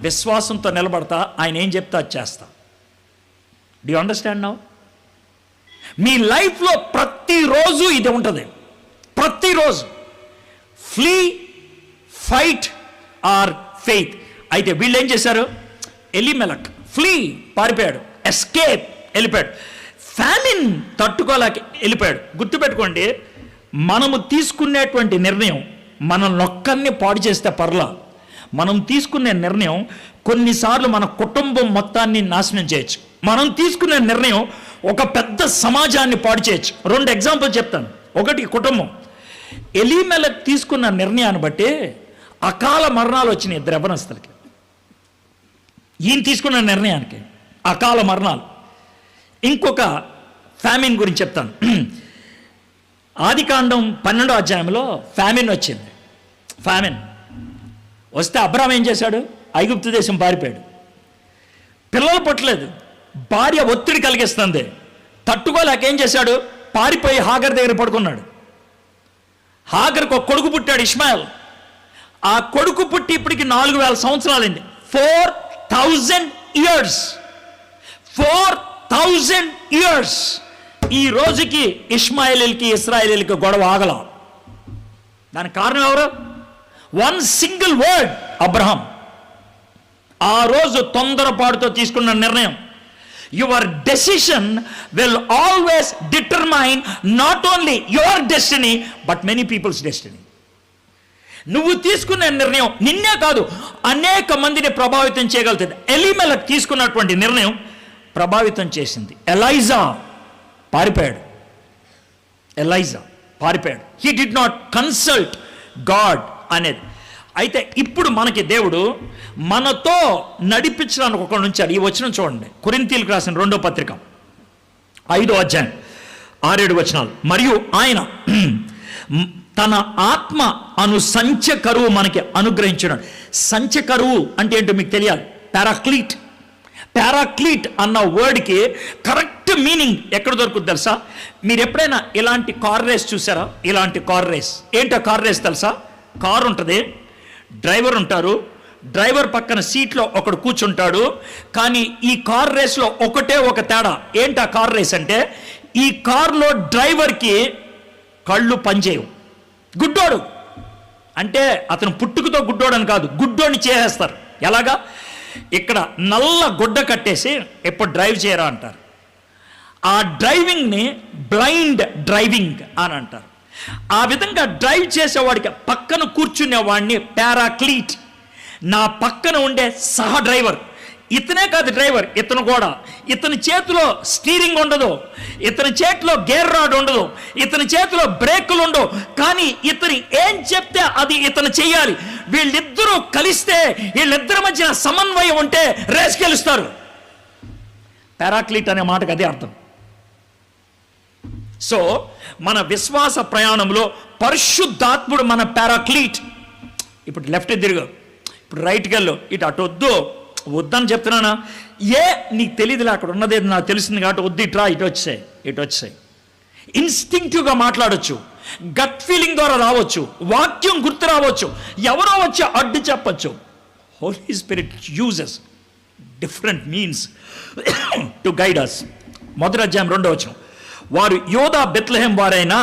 విశ్వాసంతో నిలబడతా, ఆయన ఏం చెప్తా అది చేస్తా. Do you understand now? మీ లైఫ్లో ప్రతిరోజు ఇది ఉంటుంది. ప్రతిరోజు ఫ్లీ, ఫైట్ ఆర్ ఫెయిత్. అయితే వీళ్ళు ఏం చేశారు? ఎలిమెలక్ ఫ్లీ, పారిపోయాడు. ఎస్కేప్, వెళ్ళిపోయాడు. ఫ్యామిన్, తట్టుకోలేక వెళ్ళిపోయాడు. గుర్తుపెట్టుకోండి, మనము తీసుకునేటువంటి నిర్ణయం మనల్ని ఒక్కరిని పాడు చేస్తే పర్లా. మనం తీసుకునే నిర్ణయం కొన్నిసార్లు మన కుటుంబం మొత్తాన్ని నాశనం చేయొచ్చు. మనం తీసుకునే నిర్ణయం ఒక పెద్ద సమాజాన్ని పాడు చేయొచ్చు. 2 ఎగ్జాంపుల్ చెప్తాను. 1, కుటుంబం. ఎలీమెలక్ తీసుకున్న నిర్ణయాన్ని బట్టి అకాల మరణాలు వచ్చినాయి 2 యవ్వనస్తులకి. ఈయన తీసుకున్న నిర్ణయానికి అకాల మరణాలు. ఇంకొక ఫ్యామిన్ గురించి చెప్తాను. ఆదికాండం 12వ అధ్యాయంలో ఫ్యామిన్ వచ్చింది. ఫ్యామిన్ వస్తే అబ్రాహాం ఏం చేశాడు? ఐగుప్తు దేశం పారిపోయాడు. పిల్లలు పుట్టలేదు, భార్య ఒత్తిడి కలిగిస్తుంది, తట్టుకోలేక ఏం చేశాడు? పారిపోయి హాగర్ దగ్గర పడుకున్నాడు. హాగర్కు ఒక కొడుకు పుట్టాడు, ఇష్మాయల్. ఆ కొడుకు పుట్టి ఇప్పటికి 4000 సంవత్సరాలైంది. 4000 years. 4000 years. ఈ రోజుకి ఇష్మాయిలీలకి ఇశ్రాయేలీలకి గొడవ ఆగల. దానికి కారణం ఎవరు? 1 single word, అబ్రహాం. ఆ రోజు తొందరపాటుతో తీసుకున్న నిర్ణయం. Your decision will always determine not only your destiny but many people's destiny. నువ్వు తీసుకునే నిర్ణయం నిన్నే కాదు, అనేక మందిని ప్రభావితం చేయగలుగుతుంది. ఎలీమెలక్ తీసుకున్నటువంటి నిర్ణయం ప్రభావితం చేసింది. ఎలైజా పారిపోయాడు. ఎలైజా పారిపోయాడు. He did not consult God అనేది. అయితే ఇప్పుడు మనకి దేవుడు మనతో నడిపించడానికి ఒకడు ఉంచాడు. ఈ వచనం చూడండి, కొరింథీయులకు రాసిన 2వ పత్రిక 5వ అధ్యాయం 6-7 వచనాలు. మరియు ఆయన తన ఆత్మ అను సంచ కరువు మనకి అనుగ్రహించినాడు. సంచ కరువు అంటే ఏంటో మీకు తెలియాలి. పారాక్లీట్. పారాక్లీట్ అన్న వర్డ్కి కరెక్ట్ మీనింగ్ ఎక్కడ దొరుకుతుంది తెలుసా? మీరు ఎప్పుడైనా ఇలాంటి కార్ రేస్ చూసారా? ఇలాంటి కార్ రేస్ ఏంటో కార్ రేస్ తెలుసా? కారు ఉంటుంది, డ్రైవర్ ఉంటారు, డ్రైవర్ పక్కన సీట్లో ఒకడు కూర్చుంటాడు. కానీ ఈ కార్ రేస్లో ఒకటే ఒక తేడా. ఏంటి ఆ కార్ రేస్ అంటే, ఈ కార్లో డ్రైవర్కి కళ్ళు పనిచేయవు. గుడ్డోడు అంటే అతను పుట్టుకతో గుడ్డోడు అని కాదు, గుడ్డోని చేసేస్తారు. ఎలాగా? ఇక్కడ నల్ల గుడ్డ కట్టేసి ఎప్పుడు డ్రైవ్ చేయరా అంటారు. ఆ డ్రైవింగ్ని బ్లైండ్ డ్రైవింగ్ అని అంటారు. ఆ విధంగా డ్రైవ్ చేసేవాడికి పక్కన కూర్చునేవాడిని పారాక్లీట్, నా పక్కన ఉండే సహ డ్రైవర్. ఇతనే కాదు డ్రైవర్, ఇతను కూడా. ఇతని చేతిలో స్టీరింగ్ ఉండదు, ఇతని చేతిలో గేర్ రాడ్ ఉండదు, ఇతని చేతిలో బ్రేకులు ఉండవు. కానీ ఇతను ఏం చెప్తే అది ఇతను చెయ్యాలి. వీళ్ళిద్దరూ కలిస్తే, వీళ్ళిద్దరి మధ్య సమన్వయం ఉంటే రేస్ గెలుస్తారు. పారాక్లీట్ అనే మాటకు అదే అర్థం. సో మన విశ్వాస ప్రయాణంలో పరిశుద్ధాత్ముడు మన పారాక్లీట్. ఇప్పుడు లెఫ్ట్ తిరుగు, ఇప్పుడు రైట్కి వెళ్ళు, ఇటు అటు వద్దని చెప్తున్నానా? నీకు తెలియదులే, అక్కడ ఉన్నది నాకు తెలిసింది కాబట్టి వద్దు, ఇట్రా, ఇటు వచ్చాయి. ఇన్స్టింక్టివ్గా మాట్లాడొచ్చు, గట్ ఫీలింగ్ ద్వారా రావచ్చు, వాక్యం గుర్తు రావచ్చు, ఎవరో వచ్చి అడ్డు చెప్పచ్చు. Holy spirit uses different means to guide us. 1వ అధ్యాయం 2వ వచనం. వారు యోధా బెత్లెహేం వారైన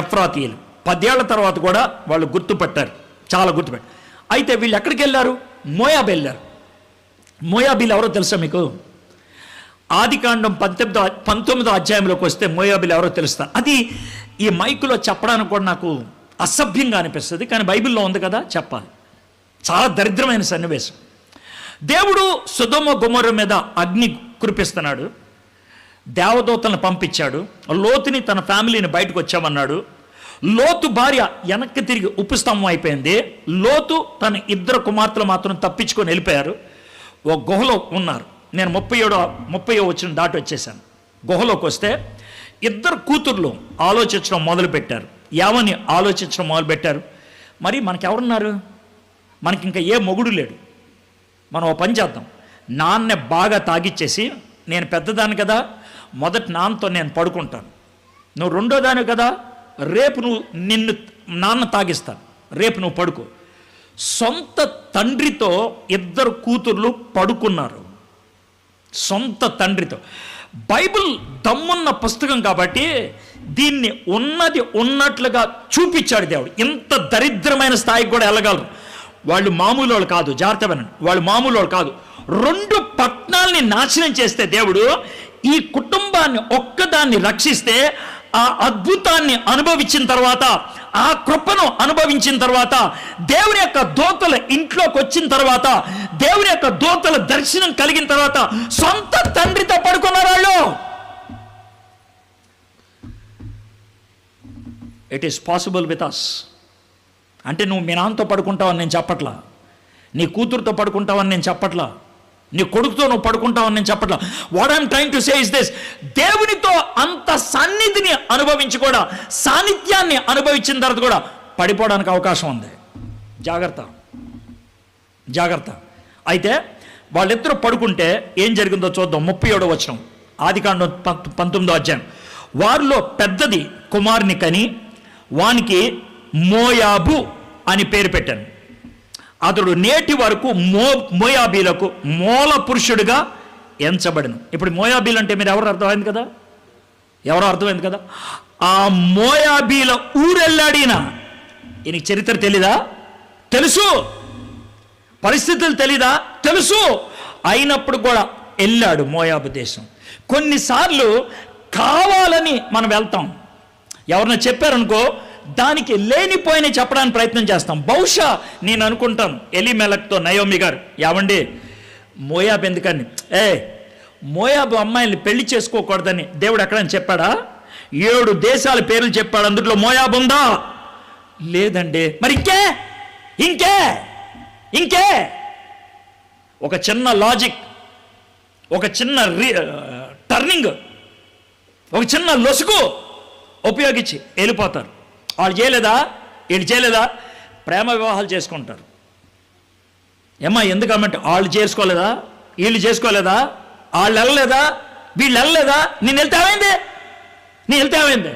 ఎఫ్రాతీయులు. 10 ఏళ్ల తర్వాత కూడా వాళ్ళు గుర్తుపట్టారు, చాలా గుర్తుపెట్టారు. అయితే వీళ్ళు ఎక్కడికి వెళ్ళారు? మోయాబు వెళ్ళారు. మోయాబీలు ఎవరో తెలుసా మీకు? ఆదికాండం 19వ అధ్యాయంలోకి వస్తే మోయాబీలు ఎవరో తెలుస్తారు. అది ఈ మైకులో చెప్పడానికి కూడా నాకు అసభ్యంగా అనిపిస్తుంది, కానీ బైబిల్లో ఉంది కదా, చెప్పాలి. చాలా దరిద్రమైన సన్నివేశం. దేవుడు సొదొమ గొమొర్రా మీద అగ్ని కురిపిస్తున్నాడు, దేవదూతలను పంపించాడు, లోతుని తన ఫ్యామిలీని బయటకు వచ్చామన్నాడు. లోతు భార్య వెనక్కి తిరిగి ఉపస్తంభం అయిపోయింది. లోతు తన 2 కుమార్తెలు మాత్రం తప్పించుకొని వెళ్ళిపోయారు, ఒక గుహలో ఉన్నారు. నేను 30వ వచనం దాటి వచ్చేసాను. గుహలోకి వస్తే 2 కూతుర్లు ఆలోచించడం మొదలుపెట్టారు. ఏమని ఆలోచించడం మొదలుపెట్టారు? మరి మనకెవరున్నారు? మనకి ఇంకా ఏ మొగుడు లేడు, మనం ఓ పని చేద్దాం, నాన్నే బాగా తాగిచ్చేసి, నేను పెద్దదాన్ని కదా, మొదటి నాన్నతో నేను పడుకుంటాను, నువ్వు 2వ దాని కదా, రేపు నిన్ను నాన్న తాగిస్తాను, రేపు నువ్వు పడుకో. సొంత తండ్రితో 2 కూతుర్లు పడుకున్నారు, సొంత తండ్రితో. బైబిల్ దమ్మున్న పుస్తకం కాబట్టి దీన్ని ఉన్నది ఉన్నట్లుగా చూపించాడు దేవుడు. ఇంత దరిద్రమైన స్థాయికి కూడా వెళ్ళగలరు. వాళ్ళు మామూలు వాళ్ళు కాదు, జాగ్రత్త వినండి, వాళ్ళు మామూలు వాళ్ళు కాదు. 2 పట్టణాలని నాశనం చేస్తే దేవుడు ఈ కుటుంబాన్ని ఒక్కదాన్ని రక్షిస్తే, ఆ అద్భుతాన్ని అనుభవించిన తర్వాత, ఆ కృపను అనుభవించిన తర్వాత, దేవుని యొక్క దూతల ఇంట్లోకి వచ్చిన తర్వాత, దేవుని యొక్క దూతల దర్శనం కలిగిన తర్వాత సొంత తండ్రితో పడుకున్నారు వాళ్ళు. It is possible with us. అంటే నువ్వు మీ నాన్నతో పడుకుంటావని నేను చెప్పట్లా, నీ కూతురుతో పడుకుంటావని నేను చెప్పట్లా, నీ కొడుకుతో నువ్వు పడుకుంటావని నేను చెప్పట్లా. What I'm trying to say is this: దేవునితో అంత సన్నిధిని అనుభవించి కూడా, సాన్నిధ్యాన్ని అనుభవించిన తర్వాత కూడా పడిపోవడానికి అవకాశం ఉంది. జాగ్రత్త, జాగ్రత్త. అయితే వాళ్ళిద్దరూ పడుకుంటే ఏం జరిగిందో చూద్దాం. 37వ వచనం, ఆదికాండం 19వ అధ్యాయం. వారిలో పెద్దది కుమారుని కని వానికి మోయాబు అని పేరు పెట్టాను. అతడు నేటి వరకు మోయాబీలకు మూల పురుషుడిగా ఎంచబడిన. ఇప్పుడు మోయాబీలు అంటే మీరు ఎవరు అర్థమైంది కదా, ఆ మోయాబీల ఊరెళ్ళాడిన. ఈయనకి చరిత్ర తెలీదా? తెలుసు. పరిస్థితులు తెలీదా? తెలుసు. అయినప్పుడు కూడా వెళ్ళాడు మోయాబు దేశం. కొన్నిసార్లు కావాలని మనం వెళ్తాం, ఎవరన్నా చెప్పారనుకో, దానికి లేనిపోయిన చెప్పడానికి ప్రయత్నం చేస్తాం. బహుశా నేను అనుకుంటాను, ఎలీమెలెక్తో నయోమి గారు, ఏమండి మోయాబు ఎందుకని, మోయాబు అమ్మాయిల్ని పెళ్లి చేసుకోకూడదని దేవుడు ఎక్కడని చెప్పాడా? 7 దేశాల పేర్లు చెప్పాడు, అందులో మోయాబు ఉందా? లేదండి. మరి ఇంకే ఇంకే ఒక చిన్న లాజిక్, ఒక చిన్న టర్నింగ్, ఒక చిన్న లొసుగు ఉపయోగించి వెళ్ళిపోతారు. వాళ్ళు చేయలేదా, వీళ్ళు చేయలేదా, ప్రేమ వివాహాలు చేసుకుంటారు. ఏమ్మా ఎందుకమ్మంటే వాళ్ళు చేసుకోలేదా, వీళ్ళు చేసుకోలేదా, వాళ్ళు వెళ్ళలేదా, వీళ్ళు వెళ్ళలేదా, నేను వెళ్తే ఏమైంది.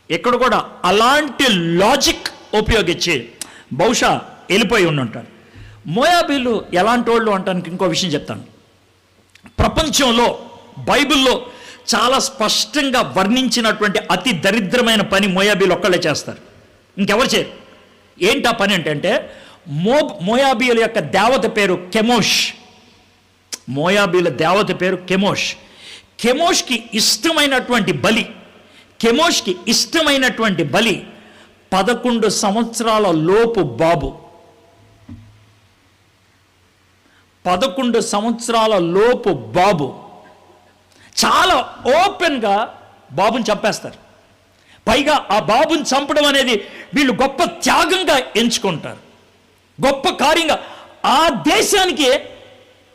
ఇక్కడ కూడా అలాంటి లాజిక్ ఉపయోగించి బహుశా వెళ్ళిపోయి ఉండుంటారు. మోయాబీలు ఎలాంటి వాళ్ళు అంటానికి ఇంకో విషయం చెప్తాను. ప్రపంచంలో బైబిల్లో చాలా స్పష్టంగా వర్ణించినటువంటి అతి దరిద్రమైన పని మోయాబీలు ఒక్కళ్ళే చేస్తారు, ఇంకెవరు చేయరు. ఏంటి ఆ పని అంటే మోయాబీల యొక్క దేవత పేరు కెమోష్. మోయాబీల దేవత పేరు కెమోష్. కెమోష్కి ఇష్టమైనటువంటి బలి 11 సంవత్సరాల లోపు బాబు. 11 సంవత్సరాల లోపు బాబు చాలా ఓపెన్గా బాబుని చంపేస్తారు. పైగా ఆ బాబుని చంపడం అనేది వీళ్ళు గొప్ప త్యాగంగా ఎంచుకుంటారు, గొప్ప కార్యంగా. ఆ దేశానికి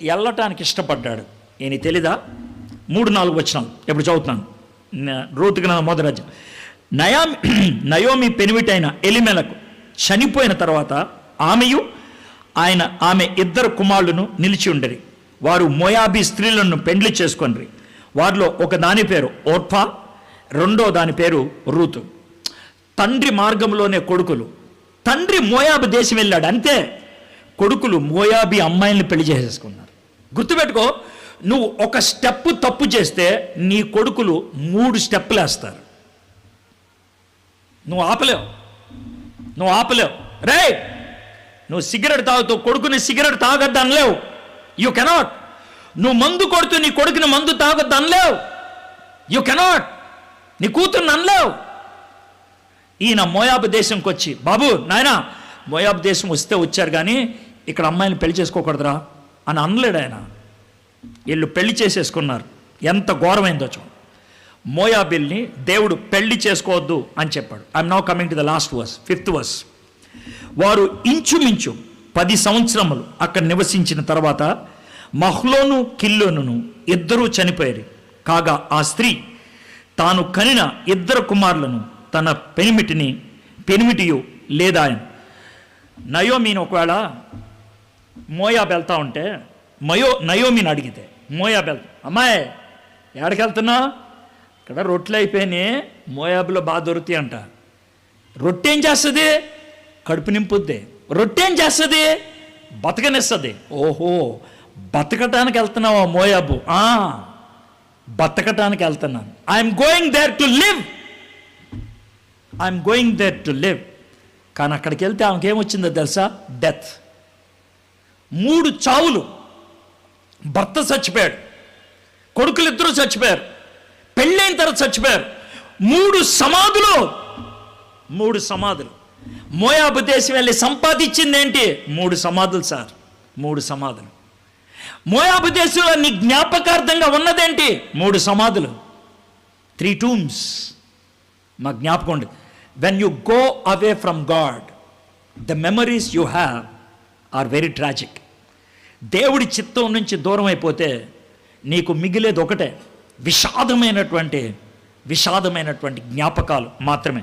వెళ్ళటానికి ఇష్టపడ్డాడు. ఏని తెలీదా? 3-4 వచనాలు ఎప్పుడు చదువుతున్నాను. రూతు గ్రంథం 1వ అధ్యాయం. నయోమి పెనివిటైన ఎలిమెలకు చనిపోయిన తర్వాత ఆమెయు ఆమె 2 కుమారులను నిలిచి ఉండరి. వారు మోయాబీ స్త్రీలను పెండ్లి చేసుకొనిరి. వారిలో ఒక దాని పేరు ఓర్ఫా, రెండో దాని పేరు రూతు. తండ్రి మార్గంలోనే కొడుకులు. తండ్రి మోయాబు దేశం వెళ్ళాడు అంతే, కొడుకులు మోయాబీ అమ్మాయిల్ని పెళ్లి చేసేసుకున్నారు. గుర్తుపెట్టుకో, నువ్వు ఒక స్టెప్ తప్పు చేస్తే నీ కొడుకులు 3 స్టెప్పులు వేస్తారు. నువ్వు ఆపలేవు. రే, నువ్వు సిగరెట్ తాగుతూ కొడుకుని సిగరెట్ తాగొద్దు అనలేవు. You cannot. నువ్వు మందు కొడుతూ నీ కొడుకుని మందు తాగొద్దు అనలేవు. You cannot. నీ కూతుర్ని అనలేవు. ఈయన మోయాబు దేశంకి వచ్చి, బాబు నాయన మోయాబు దేశం వస్తే వచ్చారు కానీ ఇక్కడ అమ్మాయిని పెళ్లి చేసుకోకూడదురా అని అనలేడు ఆయన. వీళ్ళు పెళ్లి చేసేసుకున్నారు. ఎంత ఘోరమైందో చూడు. మోయాబిల్ని దేవుడు పెళ్లి చేసుకోవద్దు అని చెప్పాడు. I'm now coming to the last verse, 5th verse. వారు ఇంచుమించు 10 సంవత్సరములు అక్కడ నివసించిన తర్వాత మహ్లోను కిల్లోను 2 చనిపోయారు. కాగా ఆ స్త్రీ తాను కనిన 2 కుమారులను తన పెనిమిటియు లేదా ఆయన. నయోమిని ఒకవేళ మోయాబు వెళ్తా ఉంటే నయోమిని అడిగితే మోయాబు వెళ్తా, అమ్మాయి ఎక్కడికి వెళ్తున్నా? ఇక్కడ రొట్టెలు అయిపోయినాయి, మోయాబులో బాగా దొరుకుతాయి అంట. రొట్టె ఏం చేస్తుంది? కడుపు నింపుద్ది. రొట్టె ఏం చేస్తుంది? బతకనిస్తుంది. ఓహో, బతకటానికి వెళ్తున్నావా మోయాబు? బతకటానికి వెళ్తున్నాను. I'm going there to live. కానీ అక్కడికి వెళ్తే ఆమెకి ఏమొచ్చిందో తెలుసా? డెత్. 3 చావులు. భర్త చచ్చిపోయాడు, కొడుకులు 2 చచ్చిపోయారు, పెళ్ళైన తర్వాత చచ్చిపోయారు. 3 సమాధులు. మోయాబు దేశం వెళ్ళి సంపాదించింది ఏంటి? 3 సమాధులు సార్, 3 సమాధులు. మోయాబు దేశంలో నీ జ్ఞాపకార్థంగా ఉన్నదేంటి? 3 సమాధులు, 3 tombs. మా జ్ఞాపకం ఉంది. When you go away from God, the memories you have are very tragic. దేవుడి చిత్తం నుంచి దూరం అయిపోతే నీకు మిగిలేది ఒకటే, విషాదమైనటువంటి జ్ఞాపకాలు మాత్రమే.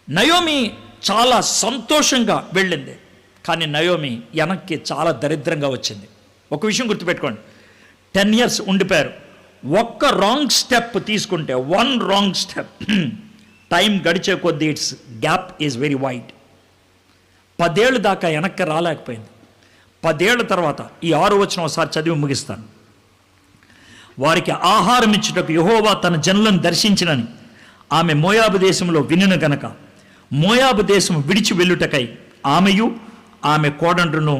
నయోమి చాలా సంతోషంగా వెళ్ళింది, కానీ నయోమి వెనక్కి చాలా దరిద్రంగా వచ్చింది. ఒక విషయం గుర్తుపెట్టుకోండి, 10 years ఉండిపోయారు. ఒక్క రాంగ్ స్టెప్ తీసుకుంటే, 1 రాంగ్ స్టెప్, టైం గడిచే కొద్దీ it's gap is very wide. 10 ఏళ్ళు దాకా వెనక్కి రాలేకపోయింది. 10 ఏళ్ల తర్వాత ఈ 6వ వచనం ఒకసారి చదివి ముగిస్తాను. వారికి ఆహారం ఇచ్చుటకు యెహోవా తన జనులను దర్శించినని ఆమె మోయాబు దేశంలో వినును గనక మోయాబు దేశం విడిచి వెళ్ళుటకై ఆమెయు ఆమె కోడండ్రును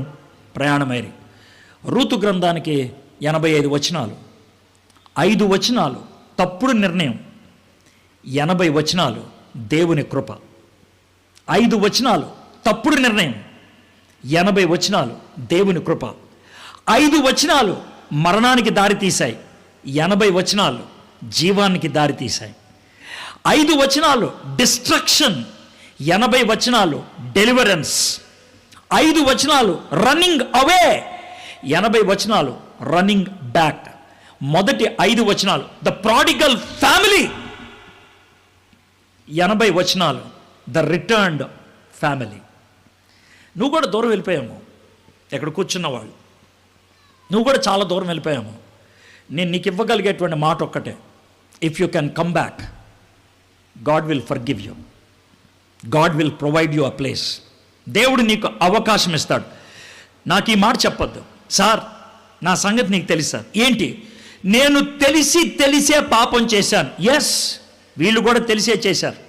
ప్రయాణమైరి. రూతు గ్రంథానికి 85 వచనాలు, 5 వచనాలు తప్పుడు నిర్ణయం, 80 వచనాలు దేవుని కృప. 5 వచనాలు తప్పుడు నిర్ణయం, 80 వచనాలు దేవుని కృప. 5 వచనాలు మరణానికి దారి తీశాయి, 80 వచనాలు జీవానికి దారి తీశాయి. 5 వచనాలు డిస్ట్రక్షన్, 80 వచనాలు డెలివరెన్స్. 5 వచనాలు రన్నింగ్ అవే, 80 వచనాలు రన్నింగ్ బ్యాక్. మొదటి 5 వచనాలు ద ప్రాడిగల్ ఫ్యామిలీ, 80 వచనాలు ద రిటర్న్డ్ ఫ్యామిలీ. నువ్వు కూడా దూరం వెళ్ళిపోయాము, ఎక్కడ కూర్చున్నవాళ్ళు నువ్వు కూడా చాలా దూరం వెళ్ళిపోయాము. నేను నీకు ఇవ్వగలిగేటువంటి మాట ఒక్కటే, if you can come back, God will forgive you, God will provide you a place. దేవుడు నీకు అవకాశం ఇస్తాడు. నాకు ఈ మాట చెప్పొద్దు, సార్ నా సంగతి నీకు తెలుసు సార్. ఏంటి? నేను తెలిసే పాపం చేశాను. ఎస్, వీళ్ళు కూడా తెలిసే చేశారు,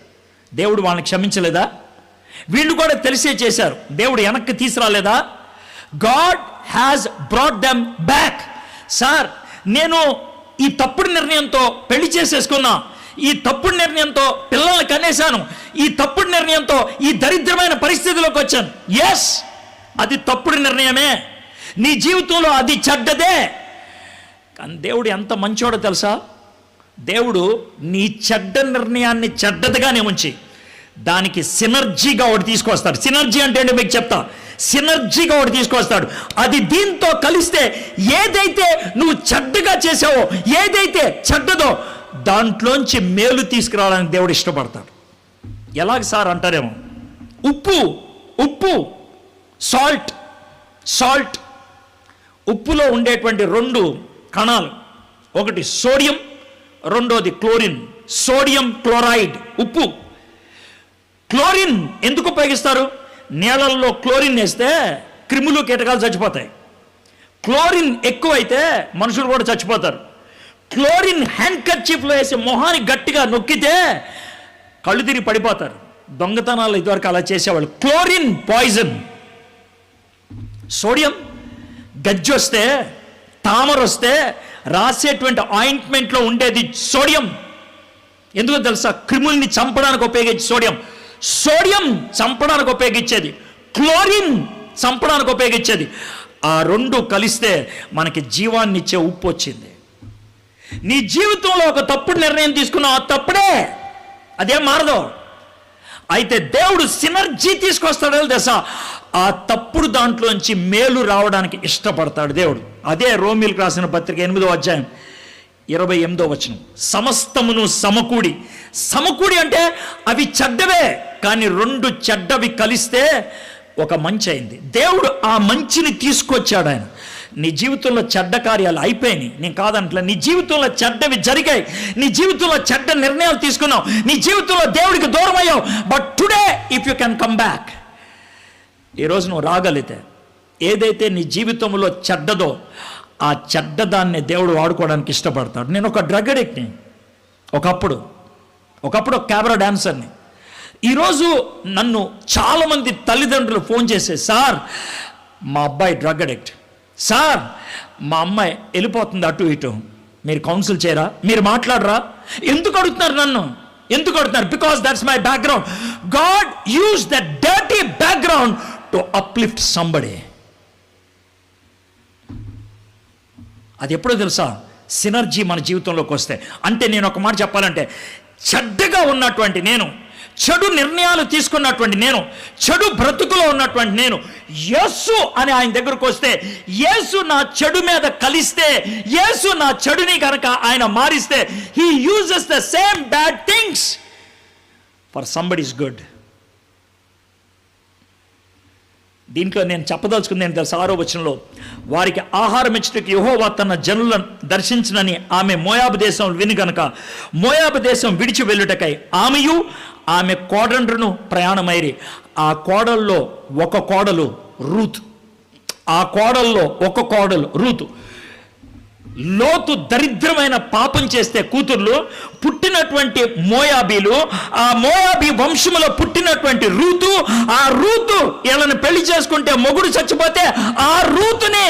దేవుడు వాళ్ళని క్షమించలేదా? వీళ్ళు కూడా తెలిసే చేశారు, దేవుడు వెనక్కి తీసుకురాలేదా? God has brought them back. Sir నేను ఈ తప్పుడు నిర్ణయంతో పెళ్లి చేసేసుకున్నా, ఈ తప్పుడు నిర్ణయంతో పిల్లల్ని కనేశాను, ఈ తప్పుడు నిర్ణయంతో ఈ దరిద్రమైన పరిస్థితిలోకి వచ్చాను. ఎస్, అది తప్పుడు నిర్ణయమే, నీ జీవితంలో అది చెడ్డదే. కానీ దేవుడు ఎంత మంచోడో తెలుసా? దేవుడు నీ చెడ్డ నిర్ణయాన్ని చెడ్డదిగానే ఉంచి దానికి సినర్జీగా ఒకటి తీసుకొస్తాడు. సినర్జీ అంటే ఏంటో మీకు చెప్తా. సినర్జీగా ఒకటి తీసుకొస్తాడు. అది దీంతో కలిస్తే ఏదైతే నువ్వు చెడ్డగా చేసావో, ఏదైతే చెడ్డదో దాంట్లోంచి మేలు తీసుకురావడానికి దేవుడు ఇష్టపడతాడు. ఎలాగ సార్ అంటారేమో, ఉప్పు సాల్ట్. ఉప్పులో ఉండేటువంటి 2 కణాలు, ఒకటి సోడియం, రెండోది క్లోరిన్. సోడియం క్లోరైడ్, ఉప్పు. క్లోరిన్ ఎందుకు ఉపయోగిస్తారు? నీళ్ళల్లో క్లోరిన్ వేస్తే క్రిములు కీటకాలు చచ్చిపోతాయి. క్లోరిన్ ఎక్కువైతే మనుషులు కూడా చచ్చిపోతారు. క్లోరిన్ హ్యాండ్ కర్చీఫ్లో వేసి మొహానికి గట్టిగా నొక్కితే కళ్ళు తిరిగి పడిపోతారు. దొంగతనాలు ఇదివరకు అలా చేసేవాళ్ళు. Chlorine poison. సోడియం గజ్జొస్తే, తామరొస్తే రాసేటువంటి ఆయింట్మెంట్లో ఉండేది సోడియం. ఎందుకో తెలుసా? క్రిముల్ని చంపడానికి ఉపయోగించే సోడియం చంపడానికి ఉపయోగించేది, క్లోరిన్ చంపడానికి ఉపయోగించేది. ఆ 2 కలిస్తే మనకి జీవాన్ని ఇచ్చే ఉప్పు వచ్చింది. నీ జీవితంలో ఒక తప్పుడు నిర్ణయం తీసుకున్నావు, ఆ తప్పుడే, అదేం మారదు. అయితే దేవుడు సినర్జీ తీసుకొస్తాడో తెలుసా? ఆ తప్పుడు దాంట్లోంచి మేలు రావడానికి ఇష్టపడతాడు దేవుడు. అదే రోమీయులకు రాసిన పత్రిక 8వ అధ్యాయం 28వ వచనం. సమస్తమును సమకూడి అంటే అవి చెడ్డవే, కానీ 2 చెడ్డవి కలిస్తే ఒక మంచి అయింది. దేవుడు ఆ మంచిని తీసుకొచ్చాడు. ఆయన నీ జీవితంలో చెడ్డ కార్యాలు అయిపోయినాయి, నేను కాదంట్లా. నీ జీవితంలో చెడ్డవి జరిగాయి, నీ జీవితంలో చెడ్డ నిర్ణయాలు తీసుకున్నావు, నీ జీవితంలో దేవుడికి దూరం అయ్యావు. But today if you can come back, ఈరోజు నువ్వు రాగలిగితే ఏదైతే నీ జీవితంలో చెడ్డదో ఆ చెడ్డదాన్ని దేవుడు వాడుకోవడానికి ఇష్టపడతాడు. నేను ఒక డ్రగ్ అడిక్ట్ని, ఒకప్పుడు ఒక కెమెరా డాన్సర్ని. ఈరోజు నన్ను చాలామంది తల్లిదండ్రులు ఫోన్ చేసే, సార్ మా అబ్బాయి డ్రగ్ అడిక్ట్, సార్ మా అమ్మాయి వెళ్ళిపోతుంది అటు ఇటు, మీరు కౌన్సిల్ చేయరా, మీరు మాట్లాడరా? ఎందుకు అడుగుతున్నారు నన్ను? ఎందుకు అడుగుతున్నారు? Because that's my background. God use that dirty background to uplift somebody. అది ఎప్పుడో తెలుసా? సినర్జీ మన జీవితంలోకి వస్తే. అంటే నేను ఒక మాట చెప్పాలంటే, చెడ్డగా ఉన్నటువంటి నేను, చెడు నిర్ణయాలు తీసుకున్నటువంటి నేను, చెడు బ్రతుకులో ఉన్నటువంటి నేను, యేసు అని ఆయన దగ్గరకు వస్తే, యేసు నా చెడు మీద కలిస్తే, యేసు నా చెడుని కనుక ఆయన మారిస్తే, he uses the same bad things for somebody's good. దీంట్లో నేను చెప్పదలుచుకుంది ఏంటి తెలుసా? 6వ వచనంలో, వారికి ఆహారం ఇచ్చుటకు యెహోవా తన జనులను దర్శించునని ఆమె మోయాబు దేశం విని గనుక మోయాబు దేశం విడిచి వెళ్ళుటకై ఆమెయు ఆమె కోడండ్రును ప్రయాణమైరి. ఆ కోడల్లో ఒక కోడలు రూతు. లోతు దరిద్రమైన పాపం చేస్తే కూతుర్లు, పుట్టినటువంటి మోయాబీలు, ఆ మోయాబీ వంశములో పుట్టినటువంటి రూతు, ఆ రూతు వీళ్ళని పెళ్లి చేసుకుంటే మొగుడు చచ్చిపోతే ఆ రూతుని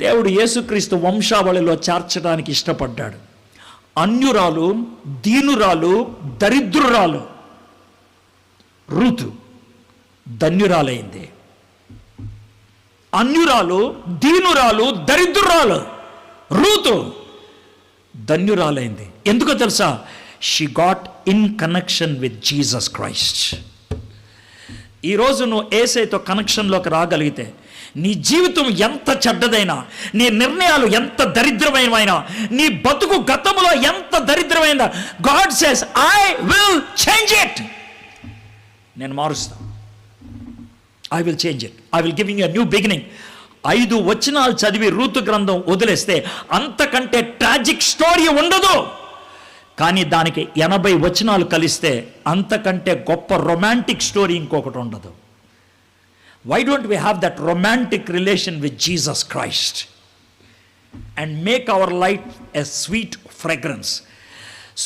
దేవుడు యేసుక్రీస్తు వంశావళిలో చేర్చడానికి ఇష్టపడ్డాడు. అన్యురాలు, దీనురాలు, దరిద్రురాలు రూతు ధన్యురాలైంది. అన్యురాలు, దీనురాలు, దరిద్రురాలు రూతు ధన్యురాలైంది. ఎందుకో తెలుసా? She got in connection with Jesus Christ. ఈరోజు నువ్వు యేసయ్యతో కనెక్షన్లోకి రాగలిగితే నీ జీవితం ఎంత చెడ్డదైనా, నీ నిర్ణయాలు ఎంత దరిద్రమైనవైనా, నీ బతుకు గతంలో ఎంత దరిద్రమైనా, God says I will change it. నేను మారుస్తాను. I will change it. I will giving a new beginning. 5 వచనాలు చదివి రూతు గ్రంథం వదిలేస్తే అంతకంటే ట్రాజిక్ స్టోరీ ఉండదు. కానీ దానికి 80 వచనాలు కలిస్తే అంతకంటే గొప్ప రొమాంటిక్ స్టోరీ ఇంకొకటి ఉండదు. Why don't we have that romantic relation with Jesus Christ and make our life a sweet fragrance?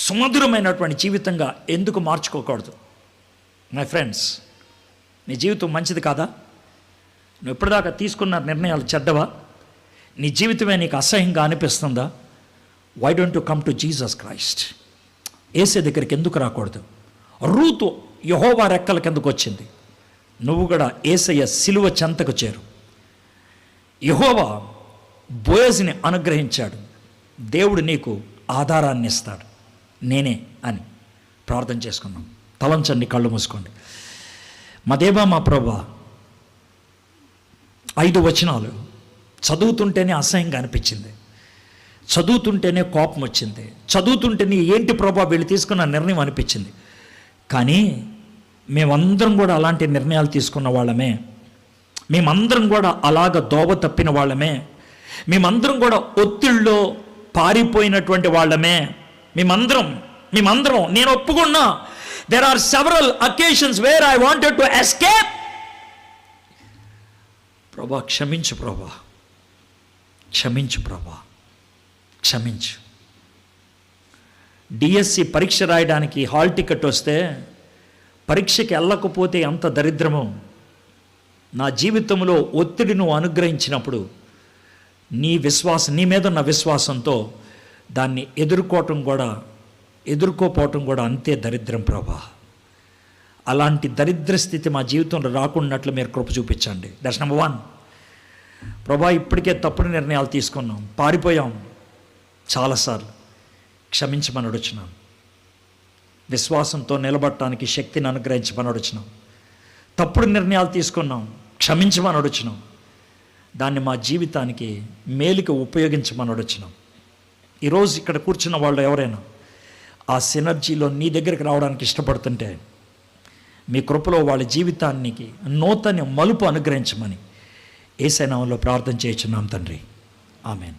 సుమధురమైనటువంటి జీవితంగా ఎందుకు మార్చుకోకూడదు? మై ఫ్రెండ్స్, నీ జీవితం మంచిది కాదా? నువ్వు ఇప్పటిదాకా తీసుకున్న నిర్ణయాలు చెడ్డవా? నీ జీవితమే నీకు అసహ్యంగా అనిపిస్తుందా? Why don't you come to Jesus Christ? యేసే దగ్గరికి ఎందుకు రాకూడదు? రూతు యెహోవా రెక్కల కిందకు వచ్చింది. నువ్వు కూడా యేసయ్య సిలువ చెంతకు చేరు. యెహోవా బోయజ్ని అనుగ్రహించాడు. దేవుడు నీకు ఆధారాన్ని ఇస్తాడు. నేనే అని ప్రార్థన చేసుకున్నాం. తలంచండి, కళ్ళు మూసుకోండి. మా దేవా, మా ప్రభువా, 5 వచనాలు చదువుతుంటేనే అసహ్యంగా అనిపించింది, చదువుతుంటేనే కోపం వచ్చింది, చదువుతుంటేనే ఏంటి ప్రభా వీళ్ళు తీసుకున్న నిర్ణయం అనిపించింది. కానీ మేమందరం కూడా అలాంటి నిర్ణయాలు తీసుకున్న వాళ్ళమే. మేమందరం కూడా అలాగ దోవ తప్పిన వాళ్ళమే. మేమందరం కూడా ఒత్తిళ్ళలో పారిపోయినటువంటి వాళ్ళమే. మేమందరం నేను ఒప్పుకున్నా. There are several occasions where I wanted to escape. ప్రభా క్షమించు, ప్రభా క్షమించు, ప్రభా క్షమించు. డిఎస్సి పరీక్ష రాయడానికి హాల్ టికెట్ వస్తే పరీక్షకి వెళ్ళకపోతే ఎంత దరిద్రమో, నా జీవితంలో ఒత్తిడి నువ్వు అనుగ్రహించినప్పుడు నీ మీద ఉన్న విశ్వాసంతో దాన్ని ఎదుర్కోపోవటం కూడా అంతే దరిద్రం ప్రభా. అలాంటి దరిద్ర స్థితి మా జీవితంలో రాకున్నట్లు మీరు కృప చూపించండి. That's number 1. ప్రభా, ఇప్పటికే తప్పుడు నిర్ణయాలు తీసుకున్నాం, పారిపోయాం చాలాసార్లు. క్షమించమని అడుగుచున్నాం. విశ్వాసంతో నిలబడటానికి శక్తిని అనుగ్రహించమని అడుగుచున్నాం. తప్పుడు నిర్ణయాలు తీసుకున్నాం, క్షమించమని అడుగుచున్నాం. దాన్ని మా జీవితానికి మేలుకి ఉపయోగించమని అడుగుచున్నాం. ఈరోజు ఇక్కడ కూర్చున్న వాళ్ళు ఎవరైనా ఆ సినర్జీలో నీ దగ్గరికి రావడానికి ఇష్టపడుతుంటే మీ కృపలో వాళ్ళ జీవితానికి నూతన మలుపు అనుగ్రహించమని యేసయ్య నామములో ప్రార్థన చేయుచున్నాం తండ్రి. ఆమేన్.